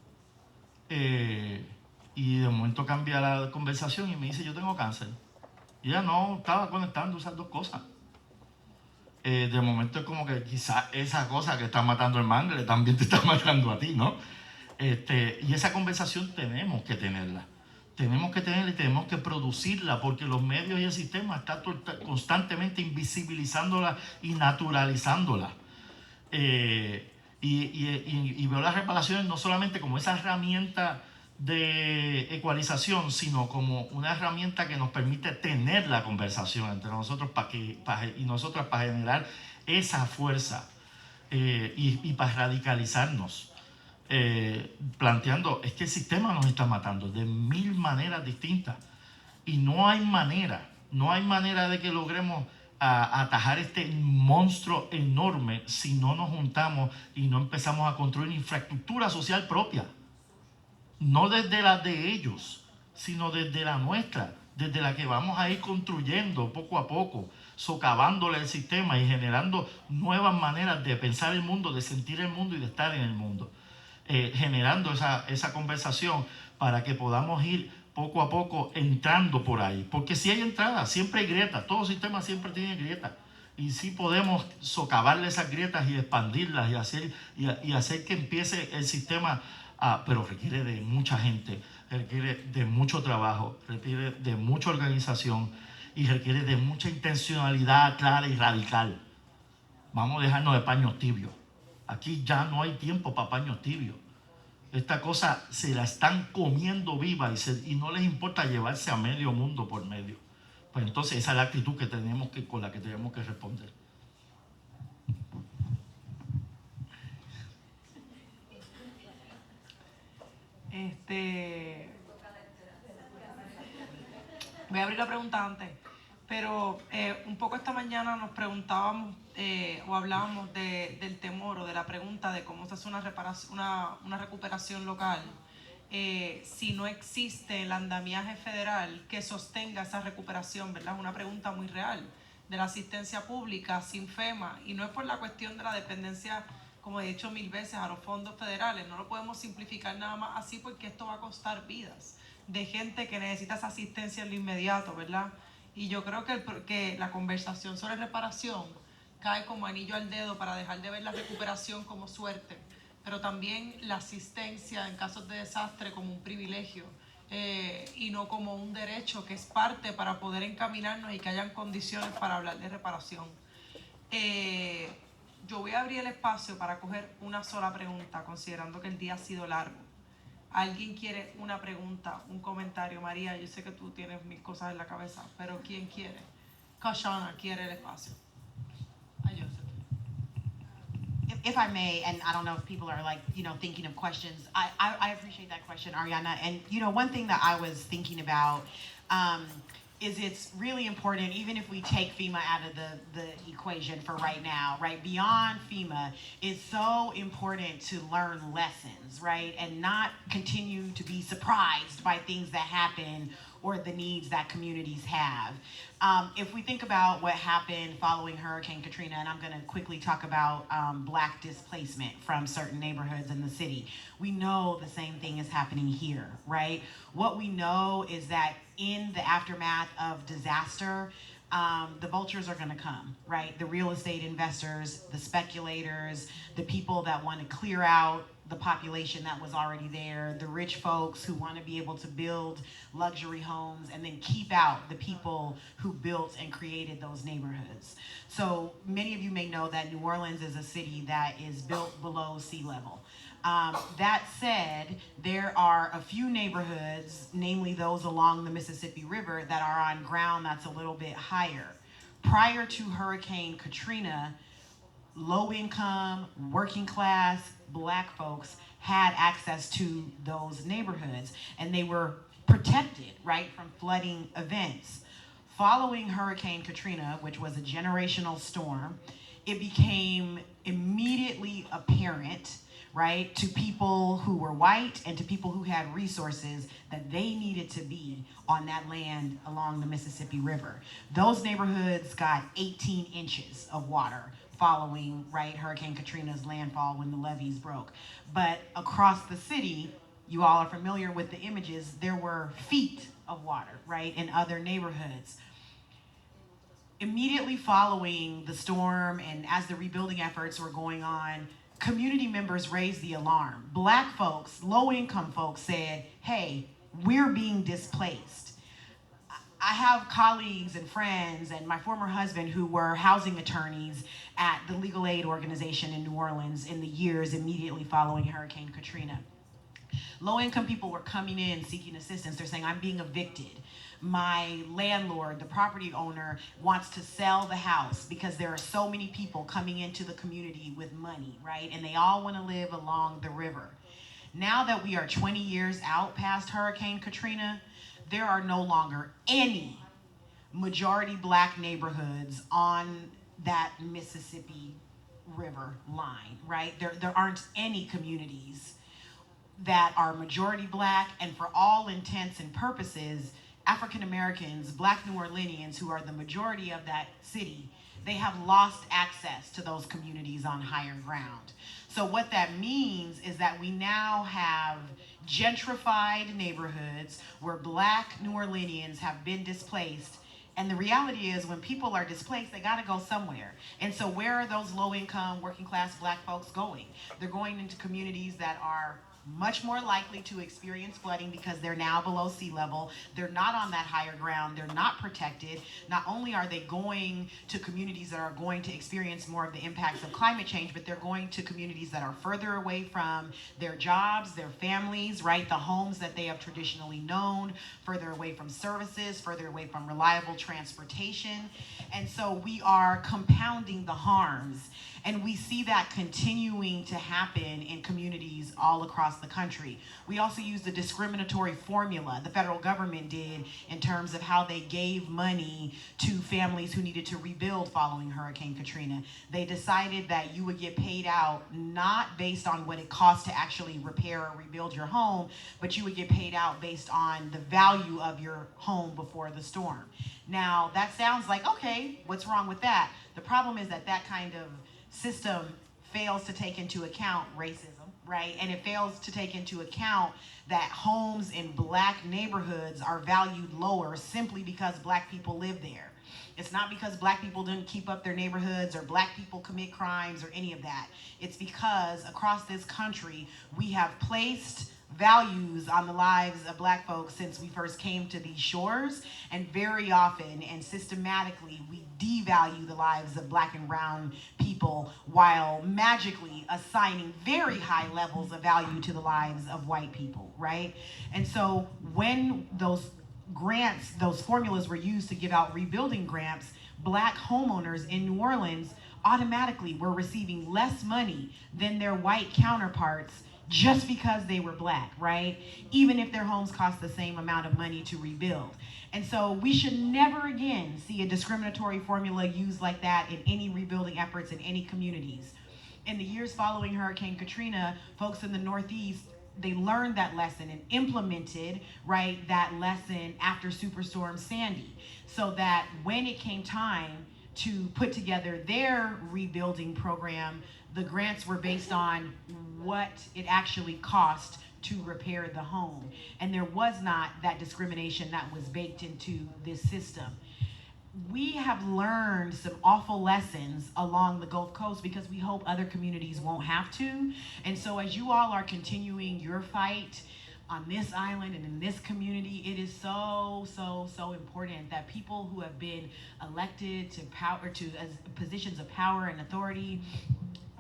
Y de momento cambia la conversación y me dice, yo tengo cáncer. Y ella no estaba conectando esas dos cosas. De momento es como que quizás esa cosa que está matando el Mangles también te está matando a ti, ¿no? Y esa conversación tenemos que tenerla. Tenemos que tenerla y tenemos que producirla, porque los medios y el sistema están constantemente invisibilizándola y naturalizándola. Y veo las reparaciones no solamente como esa herramienta de ecualización, sino como una herramienta que nos permite tener la conversación entre nosotros y nosotras para generar esa fuerza y para radicalizarnos. Planteando, es que el sistema nos está matando de 1000 maneras distintas y no hay manera de que logremos atajar este monstruo enorme si no nos juntamos y no empezamos a construir infraestructura social propia, no desde la de ellos, sino desde la nuestra, desde la que vamos a ir construyendo poco a poco, socavándole el sistema y generando nuevas maneras de pensar el mundo, de sentir el mundo y de estar en el mundo. Generando esa conversación para que podamos ir poco a poco entrando por ahí. Porque si hay entrada, siempre hay grietas. Todo sistema siempre tiene grietas. Y sí podemos socavarle esas grietas y expandirlas y hacer que empiece el sistema, pero requiere de mucha gente, requiere de mucho trabajo, requiere de mucha organización y requiere de mucha intencionalidad clara y radical. Vamos a dejarnos de paños tibios. Aquí ya no hay tiempo para paños tibios. Esta cosa se la están comiendo viva y no les importa llevarse a medio mundo por medio. Pues entonces esa es la actitud con la que tenemos que responder. Voy a abrir la pregunta antes. Pero un poco esta mañana nos preguntábamos o hablábamos del temor o de la pregunta de cómo se hace una recuperación local si no existe el andamiaje federal que sostenga esa recuperación, ¿verdad? Es una pregunta muy real de la asistencia pública sin FEMA, y no es por la cuestión de la dependencia, como he dicho 1000 veces, a los fondos federales. No lo podemos simplificar nada más así, porque esto va a costar vidas de gente que necesita esa asistencia en lo inmediato, ¿verdad? Y yo creo que la conversación sobre reparación cae como anillo al dedo para dejar de ver la recuperación como suerte, pero también la asistencia en casos de desastre como un privilegio y no como un derecho que es parte para poder encaminarnos y que hayan condiciones para hablar de reparación. Yo voy a abrir el espacio para coger una sola pregunta, considerando que el día ha sido largo. ¿Alguien quiere una pregunta, un comentario? María, yo sé que tú tienes 1000 cosas en la cabeza, pero ¿quién quiere? Kashana quiere el espacio. Ay, yo sé. if I may, and I don't know if people are like, thinking of questions. I appreciate that question, Ariana. And, one thing that I was thinking about is it's really important, even if we take FEMA out of the equation for right now, right? Beyond FEMA, it's so important to learn lessons, right? And not continue to be surprised by things that happen or the needs that communities have. If we think about what happened following Hurricane Katrina, and I'm gonna quickly talk about Black displacement from certain neighborhoods in the city, we know the same thing is happening here, right? What we know is that in the aftermath of disaster, the vultures are gonna come, right? The real estate investors, the speculators, the people that wanna clear out the population that was already there, the rich folks who want to be able to build luxury homes and then keep out the people who built and created those neighborhoods. So many of you may know that New Orleans is a city that is built below sea level. That said, there are a few neighborhoods, namely those along the Mississippi River, that are on ground that's a little bit higher. Prior to Hurricane Katrina, low income, working class, Black folks had access to those neighborhoods, and they were protected, right, from flooding events. Following Hurricane Katrina, which was a generational storm, it became immediately apparent, right, to people who were white and to people who had resources that they needed to be on that land along the Mississippi River. Those neighborhoods got 18 inches of water following, right, Hurricane Katrina's landfall when the levees broke. But across the city, you all are familiar with the images, there were feet of water, right, in other neighborhoods. Immediately following the storm and as the rebuilding efforts were going on, community members raised the alarm. Black folks, low-income folks said, hey, we're being displaced. I have colleagues and friends and my former husband who were housing attorneys at the legal aid organization in New Orleans in the years immediately following Hurricane Katrina. Low-income people were coming in seeking assistance. They're saying, I'm being evicted. My landlord, the property owner, wants to sell the house because there are so many people coming into the community with money, right? And they all want to live along the river. Now that we are 20 years out past Hurricane Katrina, there are no longer any majority Black neighborhoods on that Mississippi River line, right? There aren't any communities that are majority Black, and for all intents and purposes, African Americans, Black New Orleanians, who are the majority of that city, they have lost access to those communities on higher ground. So what that means is that we now have gentrified neighborhoods where Black New Orleanians have been displaced. And the reality is when people are displaced, they gotta go somewhere. And so where are those low income, working class Black folks going? They're going into communities that are much more likely to experience flooding because they're now below sea level. They're not on that higher ground. They're not protected. Not only are they going to communities that are going to experience more of the impacts of climate change, but they're going to communities that are further away from their jobs, their families, right? The homes that they have traditionally known, further away from services, further away from reliable transportation. And so we are compounding the harms. And we see that continuing to happen in communities all across the country. We also use the discriminatory formula the federal government did in terms of how they gave money to families who needed to rebuild following Hurricane Katrina. They decided that you would get paid out not based on what it cost to actually repair or rebuild your home, but you would get paid out based on the value of your home before the storm. Now, that sounds like, okay, what's wrong with that? The problem is that that kind of system fails to take into account racism, right? And it fails to take into account that homes in Black neighborhoods are valued lower simply because Black people live there. It's not because Black people didn't keep up their neighborhoods or Black people commit crimes or any of that. It's because across this country, we have placed values on the lives of Black folks since we first came to these shores, and very often and systematically we devalue the lives of Black and brown people while magically assigning very high levels of value to the lives of white people, right? And so when those grants, those formulas were used to give out rebuilding grants, Black homeowners in New Orleans automatically were receiving less money than their white counterparts just because they were black, right? Even if their homes cost the same amount of money to rebuild. And so we should never again see a discriminatory formula used like that in any rebuilding efforts in any communities. In the years following Hurricane Katrina, folks in the Northeast, they learned that lesson and implemented, right, that lesson after Superstorm Sandy, so that when it came time to put together their rebuilding program, the grants were based on what it actually cost to repair the home. And there was not that discrimination that was baked into this system. We have learned some awful lessons along the Gulf Coast because we hope other communities won't have to. And so as you all are continuing your fight on this island and in this community, it is so important that people who have been elected to power, to as positions of power and authority,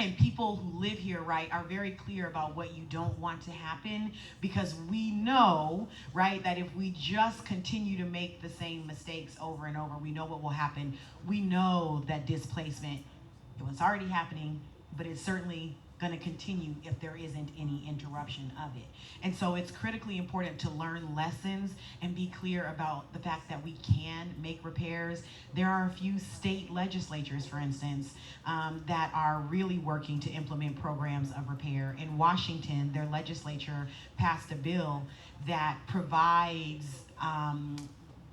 and people who live here, right, are very clear about what you don't want to happen, because we know, right, that if we just continue to make the same mistakes over and over, we know what will happen. We know that displacement, it was already happening, but it's certainly going to continue if there isn't any interruption of it. And so it's critically important to learn lessons and be clear about the fact that we can make repairs. There are a few state legislatures, for instance, that are really working to implement programs of repair. In Washington, their legislature passed a bill that provides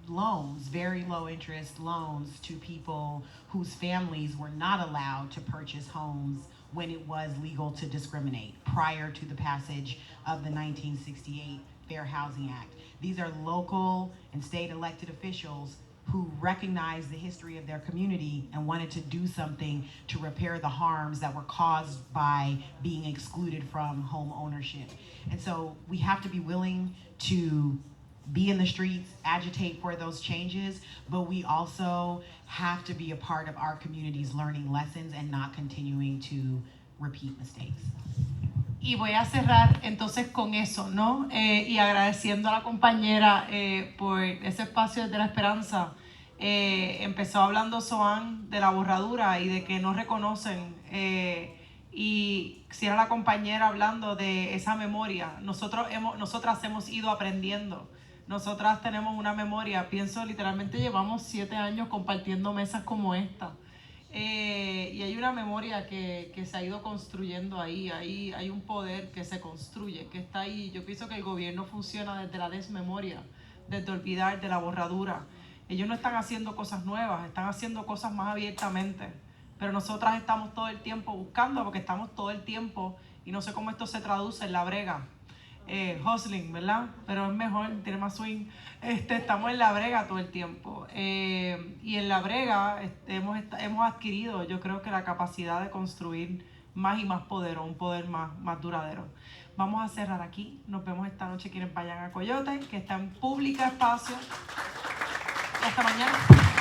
loans, very low interest loans, to people whose families were not allowed to purchase homes when it was legal to discriminate prior to the passage of the 1968 Fair Housing Act. These are local and state elected officials who recognized the history of their community and wanted to do something to repair the harms that were caused by being excluded from home ownership. And so we have to be willing to be in the streets, agitate for those changes, but we also have to be a part of our communities learning lessons and not continuing to repeat mistakes. Y voy a cerrar entonces con eso, ¿no? Y agradeciendo a la compañera por ese espacio de la esperanza. Empezó hablando Soan de la borradura y de que no reconocen, y si era la compañera hablando de esa memoria, nosotras hemos ido aprendiendo. Nosotras tenemos una memoria, pienso literalmente llevamos 7 años compartiendo mesas como esta. Y hay una memoria que se ha ido construyendo ahí. Hay un poder que se construye, que está ahí. Yo pienso que el gobierno funciona desde la desmemoria, desde olvidar, de la borradura. Ellos no están haciendo cosas nuevas, están haciendo cosas más abiertamente. Pero nosotras estamos todo el tiempo buscando, porque estamos todo el tiempo, y no sé cómo esto se traduce en la brega. Hustling, ¿verdad? Pero es mejor, tiene más swing. Estamos en la brega todo el tiempo. Y en la brega hemos adquirido, yo creo que la capacidad de construir más y más poder, o un poder más duradero. Vamos a cerrar aquí. Nos vemos esta noche quienes vayan a Coyote, que está en Pública Espacio. Y hasta mañana.